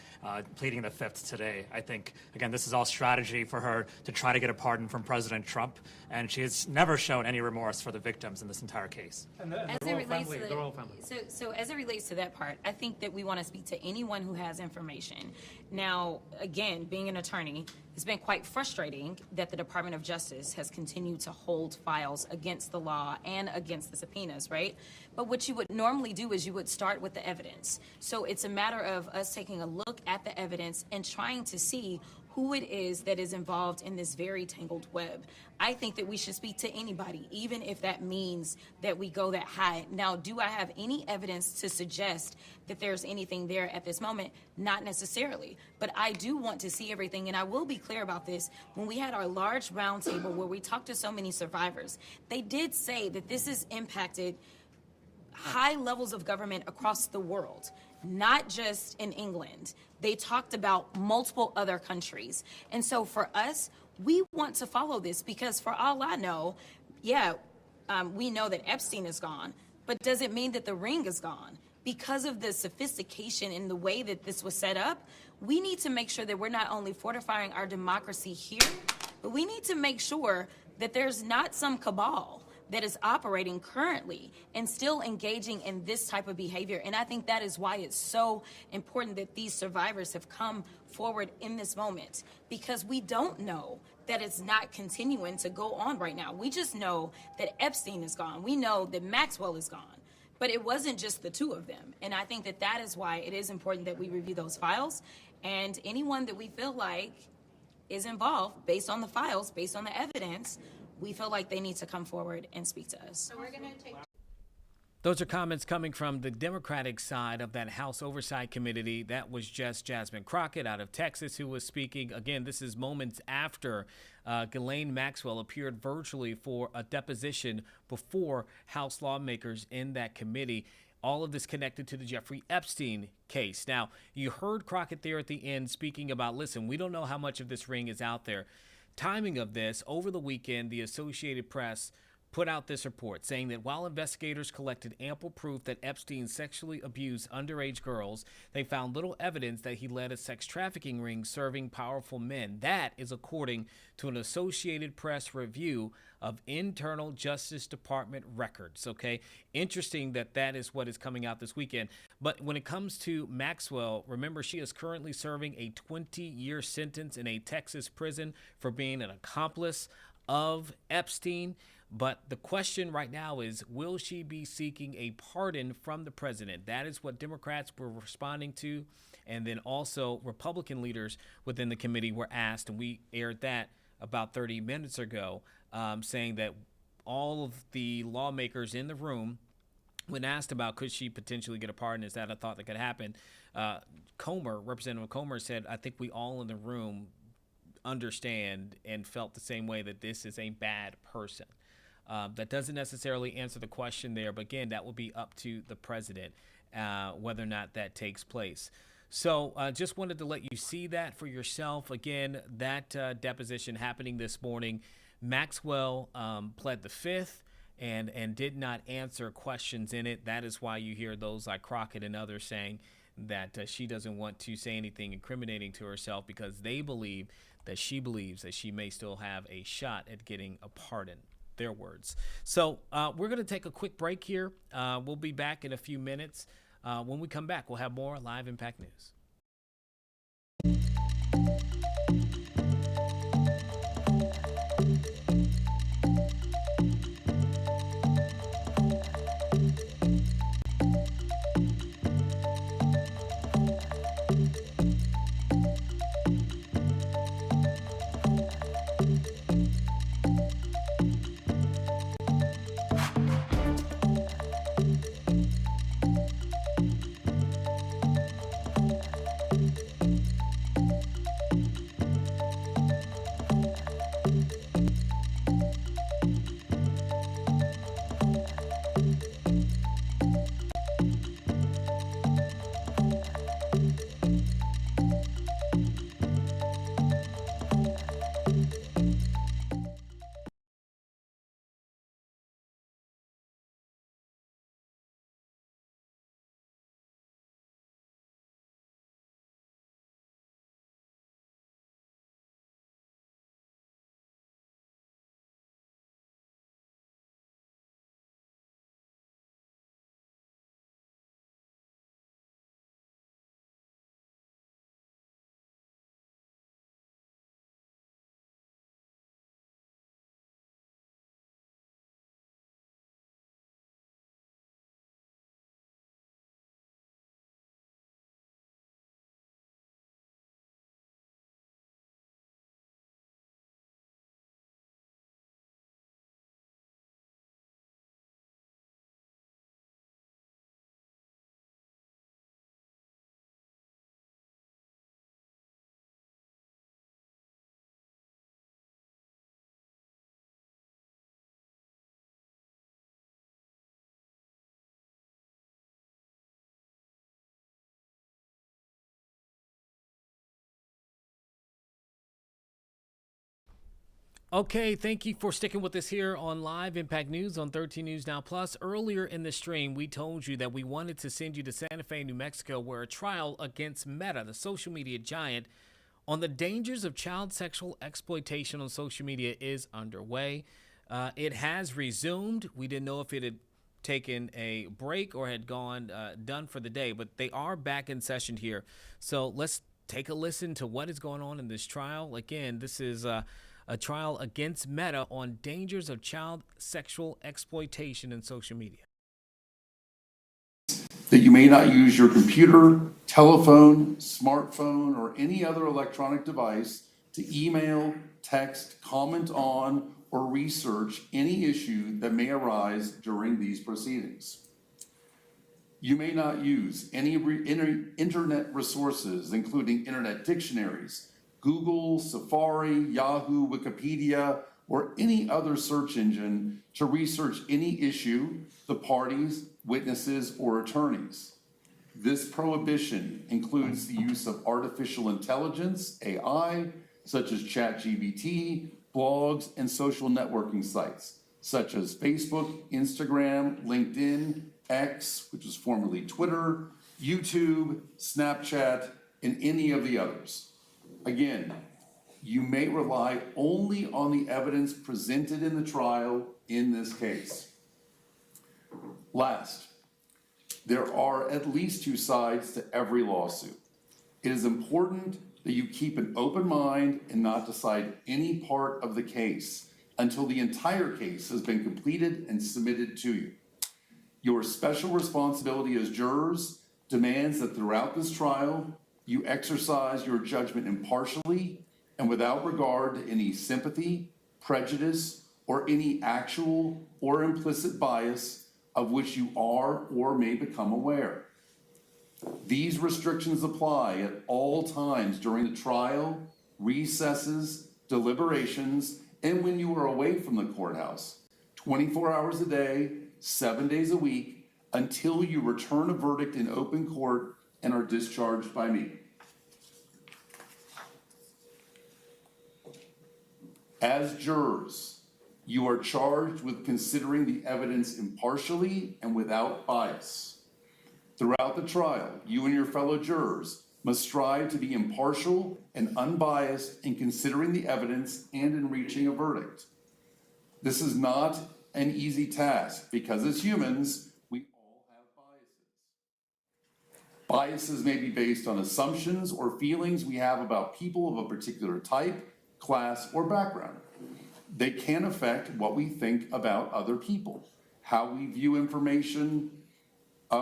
U: pleading the Fifth today. I think, again, this is all strategy for her to try to get a pardon from President Trump, and she has never shown any remorse for the victims in this entire case.
H: And the royal family.
V: So as it relates to that part, I think that we want to speak to anyone who has information. Now, again, being an attorney, it's been quite frustrating that the Department of Justice has continued to hold files against the law and against the subpoenas, right? But what you would normally do is you would start with the evidence. So it's a matter of us taking a look at the evidence and trying to see who it is that is involved in this very tangled web. I think that we should speak to anybody, even if that means that we go that high. Now, do I have any evidence to suggest that there's anything there at this moment? Not necessarily, but I do want to see everything, and I will be clear about this. When we had our large roundtable where we talked to so many survivors, they did say that this has impacted high levels of government across the world, not just in England. They talked about multiple other countries. And so for us, we want to follow this because for all I know, we know that Epstein is gone, but does it mean that the ring is gone? Because of the sophistication in the way that this was set up, we need to make sure that we're not only fortifying our democracy here, but we need to make sure that there's not some cabal that is operating currently and still engaging in this type of behavior. And I think that is why it's so important that these survivors have come forward in this moment, because we don't know that it's not continuing to go on right now. We just know that Epstein is gone. We know that Maxwell is gone. But it wasn't just the two of them. And I think that that is why it is important that we review those files. And anyone that we feel like is involved, based on the files, based on the evidence, we feel like they need to come forward and speak to us.
C: So we're going to take...
A: Those are comments coming from the Democratic side of that House Oversight Committee. That was just Jasmine Crockett out of Texas who was speaking. Again, this is moments after Ghislaine Maxwell appeared virtually for a deposition before House lawmakers in that committee. All of this connected to the Jeffrey Epstein case. Now, you heard Crockett there at the end speaking about, listen, we don't know how much of this ring is out there. Timing of this, over the weekend, the Associated Press put out this report saying that while investigators collected ample proof that Epstein sexually abused underage girls, they found little evidence that he led a sex trafficking ring serving powerful men. That is according to an Associated Press review of internal Justice Department records. Okay, interesting that that is what is coming out this weekend. But when it comes to Maxwell, remember, she is currently serving a 20-year sentence in a Texas prison for being an accomplice of Epstein. But the question right now is, will she be seeking a pardon from the president? That is what Democrats were responding to. And then also Republican leaders within the committee were asked, and we aired that about 30 minutes ago, saying that all of the lawmakers in the room, when asked about could she potentially get a pardon, is that a thought that could happen, Representative Comer said, I think we all in the room understand and felt the same way that this is a bad person. That doesn't necessarily answer the question there, but again, that will be up to the president whether or not that takes place. So just wanted to let you see that for yourself. Again, that deposition happening this morning. Maxwell pled the Fifth and did not answer questions in it. That is why you hear those like Crockett and others saying that she doesn't want to say anything incriminating to herself because they believe that she believes that she may still have a shot at getting a pardon. Their words. So we're going to take a quick break here. We'll be back in a few minutes. When we come back, we'll have more Live Impact News. Okay, thank you for sticking with us here on Live Impact News on 13 News Now Plus. Earlier in the stream, we told you that we wanted to send you to Santa Fe, New Mexico, where a trial against Meta, the social media giant, on the dangers of child sexual exploitation on social media is underway. It has resumed. We didn't know if it had taken a break or had gone done for the day, but they are back in session here. So let's take a listen to what is going on in this trial. Again, this is a trial against Meta on dangers of child sexual exploitation in social media.
D: That you may not use your computer, telephone, smartphone, or any other electronic device to email, text, comment on, or research any issue that may arise during these proceedings. You may not use any internet resources, including internet dictionaries, Google, Safari, Yahoo, Wikipedia, or any other search engine to research any issue, the parties, witnesses, or attorneys. This prohibition includes the use of artificial intelligence, AI, such as ChatGPT, blogs, and social networking sites, such as Facebook, Instagram, LinkedIn, X, which was formerly Twitter, YouTube, Snapchat, and any of the others. Again, you may rely only on the evidence presented in the trial in this case. Last, there are at least two sides to every lawsuit. It is important that you keep an open mind and not decide any part of the case until the entire case has been completed and submitted to you. Your special responsibility as jurors demands that throughout this trial, you exercise your judgment impartially and without regard to any sympathy, prejudice, or any actual or implicit bias of which you are or may become aware. These restrictions apply at all times during the trial, recesses, deliberations, and when you are away from the courthouse, 24 hours a day, 7 days a week, until you return a verdict in open court and are discharged by me. As jurors, you are charged with considering the evidence impartially and without bias. Throughout the trial, you and your fellow jurors must strive to be impartial and unbiased in considering the evidence and in reaching a verdict. This is not an easy task because as humans, we all have biases. Biases may be based on assumptions or feelings we have about people of a particular type, class, or background. They can affect what we think about other people, how we view information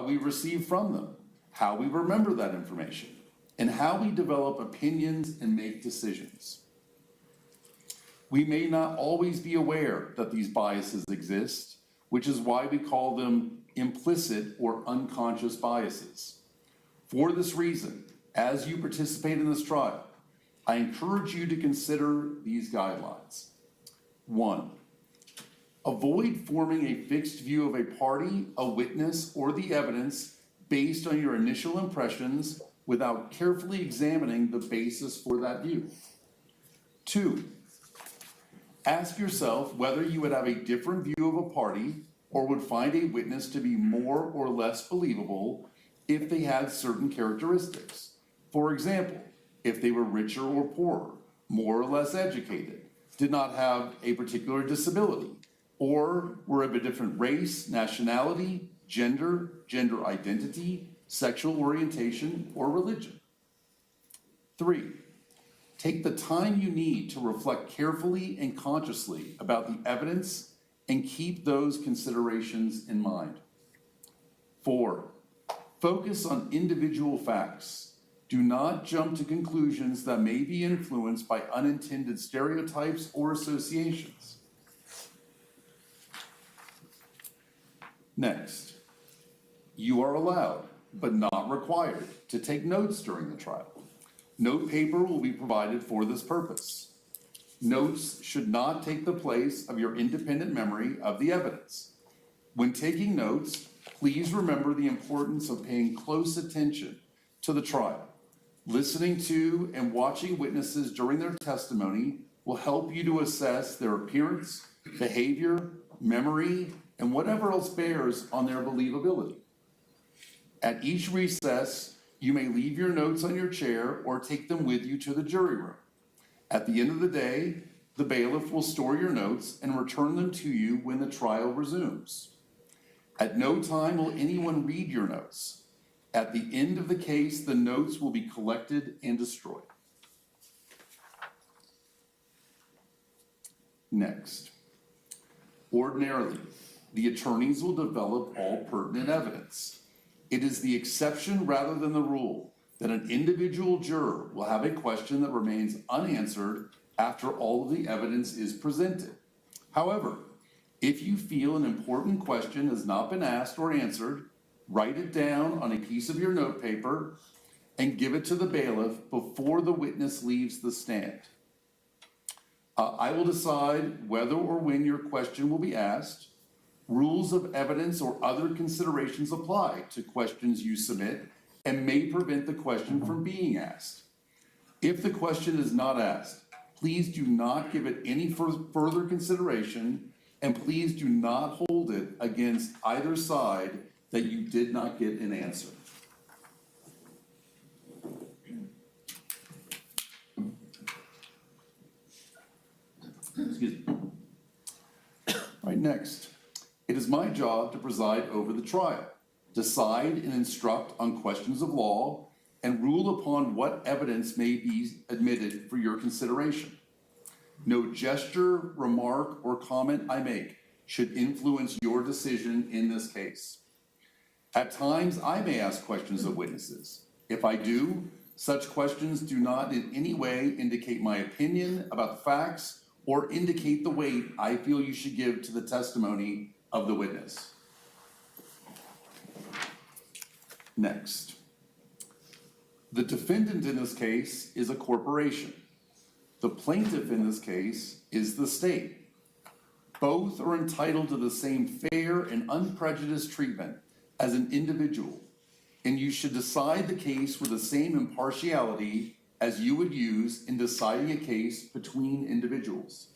D: we receive from them, how we remember that information, and how we develop opinions and make decisions. We may not always be aware that these biases exist, which is why we call them implicit or unconscious biases. For this reason, as you participate in this trial, I encourage you to consider these guidelines. 1, avoid forming a fixed view of a party, a witness, or the evidence based on your initial impressions without carefully examining the basis for that view. 2, ask yourself whether you would have a different view of a party or would find a witness to be more or less believable if they had certain characteristics. For example, if they were richer or poorer, more or less educated, did not have a particular disability, or were of a different race, nationality, gender, gender identity, sexual orientation, or religion. 3, take the time you need to reflect carefully and consciously about the evidence and keep those considerations in mind. 4, focus on individual facts. Do not jump to conclusions that may be influenced by unintended stereotypes or associations. Next, you are allowed, but not required, to take notes during the trial. Note paper will be provided for this purpose. Notes should not take the place of your independent memory of the evidence. When taking notes, please remember the importance of paying close attention to the trial. Listening to and watching witnesses during their testimony will help you to assess their appearance, behavior, memory, and whatever else bears on their believability. At each recess, you may leave your notes on your chair or take them with you to the jury room. At the end of the day, the bailiff will store your notes and return them to you when the trial resumes. At no time will anyone read your notes. At the end of the case, the notes will be collected and destroyed. Next. Ordinarily, the attorneys will develop all pertinent evidence. It is the exception rather than the rule that an individual juror will have a question that remains unanswered after all of the evidence is presented. However, if you feel an important question has not been asked or answered, write it down on a piece of your notepaper and give it to the bailiff before the witness leaves the stand. I will decide whether or when your question will be asked. Rules of evidence or other considerations apply to questions you submit and may prevent the question from being asked. If the question is not asked, please do not give it any further consideration, and please do not hold it against either side that you did not get an answer. Excuse me. All right, next. It is my job to preside over the trial, decide and instruct on questions of law, and rule upon what evidence may be admitted for your consideration. No gesture, remark, or comment I make should influence your decision in this case. At times, I may ask questions of witnesses. If I do, such questions do not in any way indicate my opinion about the facts or indicate the weight I feel you should give to the testimony of the witness. Next. The defendant in this case is a corporation. The plaintiff in this case is the state. Both are entitled to the same fair and unprejudiced treatment as an individual, and you should decide the case with the same impartiality as you would use in deciding a case between individuals.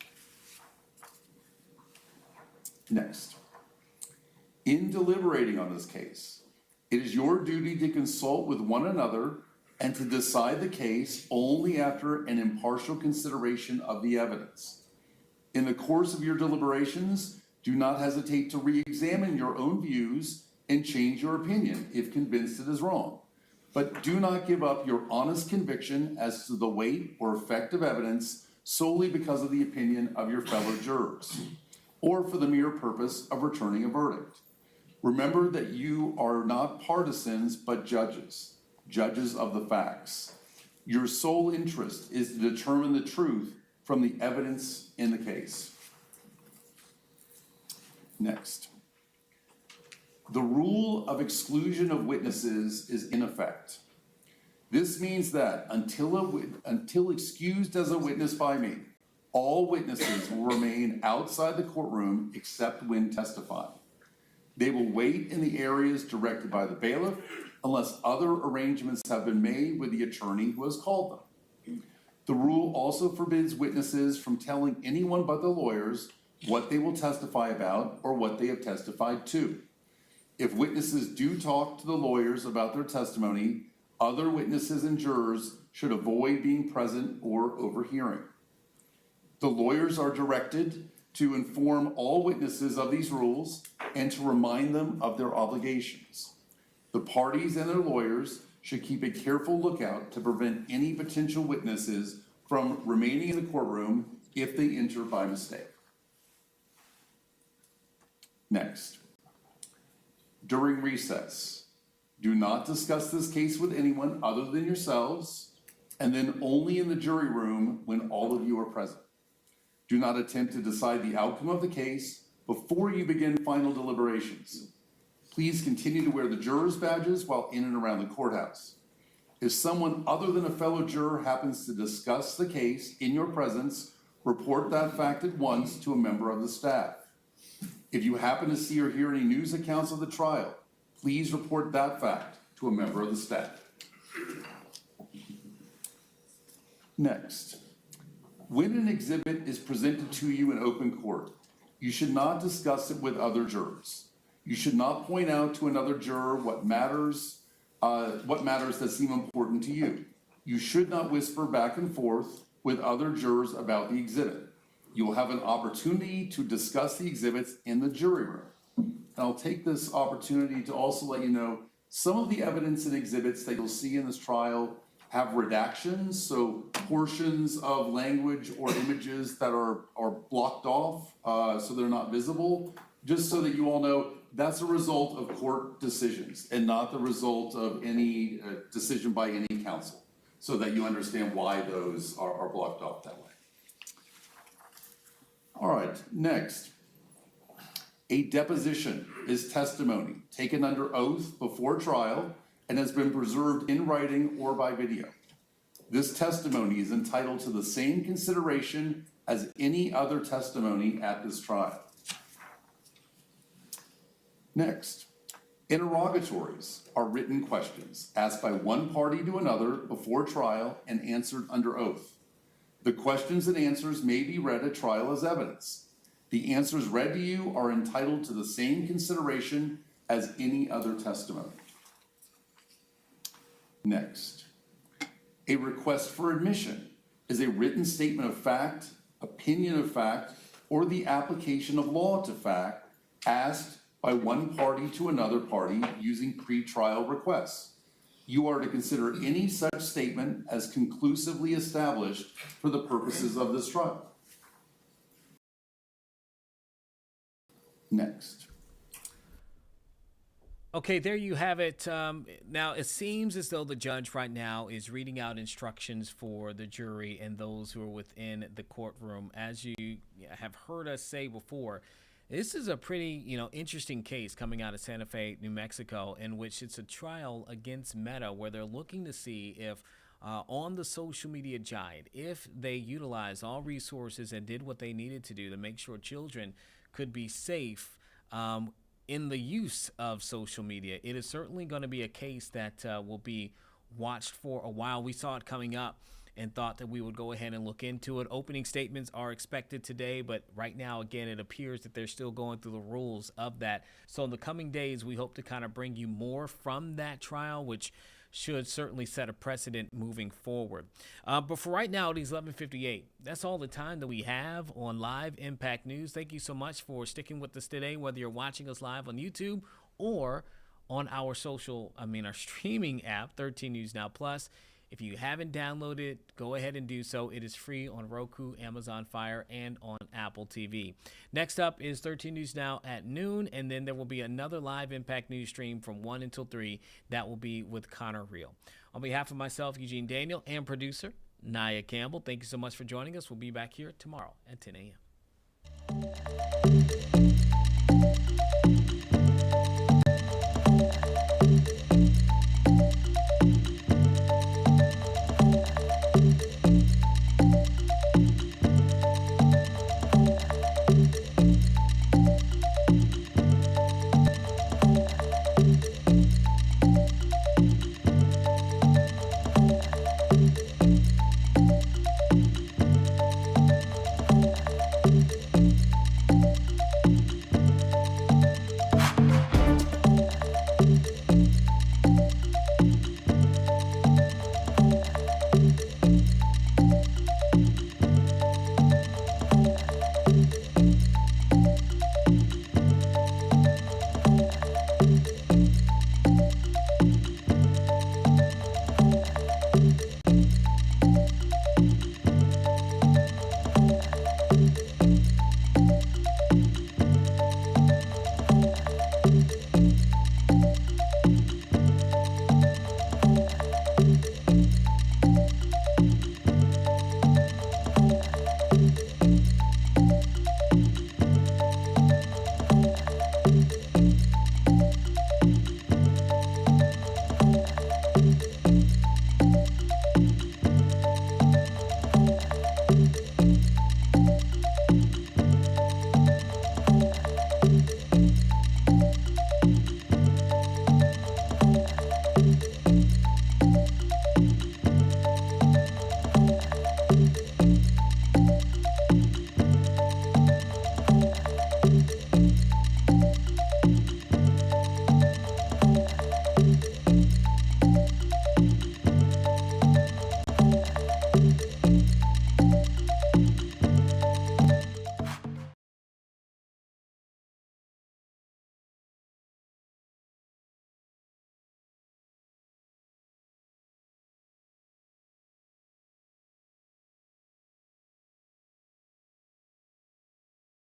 D: Next. In deliberating on this case, it is your duty to consult with one another and to decide the case only after an impartial consideration of the evidence. In the course of your deliberations, do not hesitate to re-examine your own views and change your opinion if convinced it is wrong. But do not give up your honest conviction as to the weight or effect of evidence solely because of the opinion of your fellow jurors, or for the mere purpose of returning a verdict. Remember that you are not partisans, but judges of the facts. Your sole interest is to determine the truth from the evidence in the case. Next. The rule of exclusion of witnesses is in effect. This means that until excused as a witness by me, all witnesses will remain outside the courtroom except when testifying. They will wait in the areas directed by the bailiff unless other arrangements have been made with the attorney who has called them. The rule also forbids witnesses from telling anyone but the lawyers what they will testify about or what they have testified to. If witnesses do talk to the lawyers about their testimony, other witnesses and jurors should avoid being present or overhearing. The lawyers are directed to inform all witnesses of these rules and to remind them of their obligations. The parties and their lawyers should keep a careful lookout to prevent any potential witnesses from remaining in the courtroom if they enter by mistake. Next. During recess, do not discuss this case with anyone other than yourselves, and then only in the jury room when all of you are present. Do not attempt to decide the outcome of the case before you begin final deliberations. Please continue to wear the jurors' badges while in and around the courthouse. If someone other than a fellow juror happens to discuss the case in your presence, report that fact at once to a member of the staff. If you happen to see or hear any news accounts of the trial, please report that fact to a member of the staff. Next. When an exhibit is presented to you in open court, you should not discuss it with other jurors. You should not point out to another juror what matters that seem important to you. You should not whisper back and forth with other jurors about the exhibit. You will have an opportunity to discuss the exhibits in the jury room. And I'll take this opportunity to also let you know some of the evidence and exhibits that you'll see in this trial have redactions, so portions of language or images that are blocked off, so they're not visible, just so that you all know that's a result of court decisions and not the result of any decision by any counsel, so that you understand why those are blocked off that way. All right, next. A deposition is testimony taken under oath before trial and has been preserved in writing or by video. This testimony is entitled to the same consideration as any other testimony at this trial. Next, interrogatories are written questions asked by one party to another before trial and answered under oath. The questions and answers may be read at trial as evidence. The answers read to you are entitled to the same consideration as any other testimony. Next, a request for admission is a written statement of fact, opinion of fact, or the application of law to fact asked by one party to another party using pretrial requests. You are to consider any such statement as conclusively established for the purposes of this trial. Next.
A: Okay, there you have it. Now, it seems as though the judge right now is reading out instructions for the jury and those who are within the courtroom. As you have heard us say before, this is a pretty, interesting case coming out of Santa Fe, New Mexico, in which it's a trial against Meta, where they're looking to see if on the social media giant, if they utilized all resources and did what they needed to do to make sure children could be safe in the use of social media. It is certainly going to be a case that will be watched for a while. We saw it coming up and thought that we would go ahead and look into it. Opening statements are expected today, but right now, again, it appears that they're still going through the rules of that. So in the coming days, we hope to kind of bring you more from that trial, which should certainly set a precedent moving forward. But for right now, it is 11:58. That's all the time that we have on Live Impact News. Thank you so much for sticking with us today, whether you're watching us live on YouTube or on our streaming app, 13 News Now Plus. If you haven't downloaded, go ahead and do so. It is free on Roku, Amazon Fire, and on Apple TV. Next up is 13 News Now at noon, and then there will be another Live Impact News stream from 1 until 3. That will be with Connor Reel. On behalf of myself, Eugene Daniel, and producer Naya Campbell, thank you so much for joining us. We'll be back here tomorrow at 10 a.m.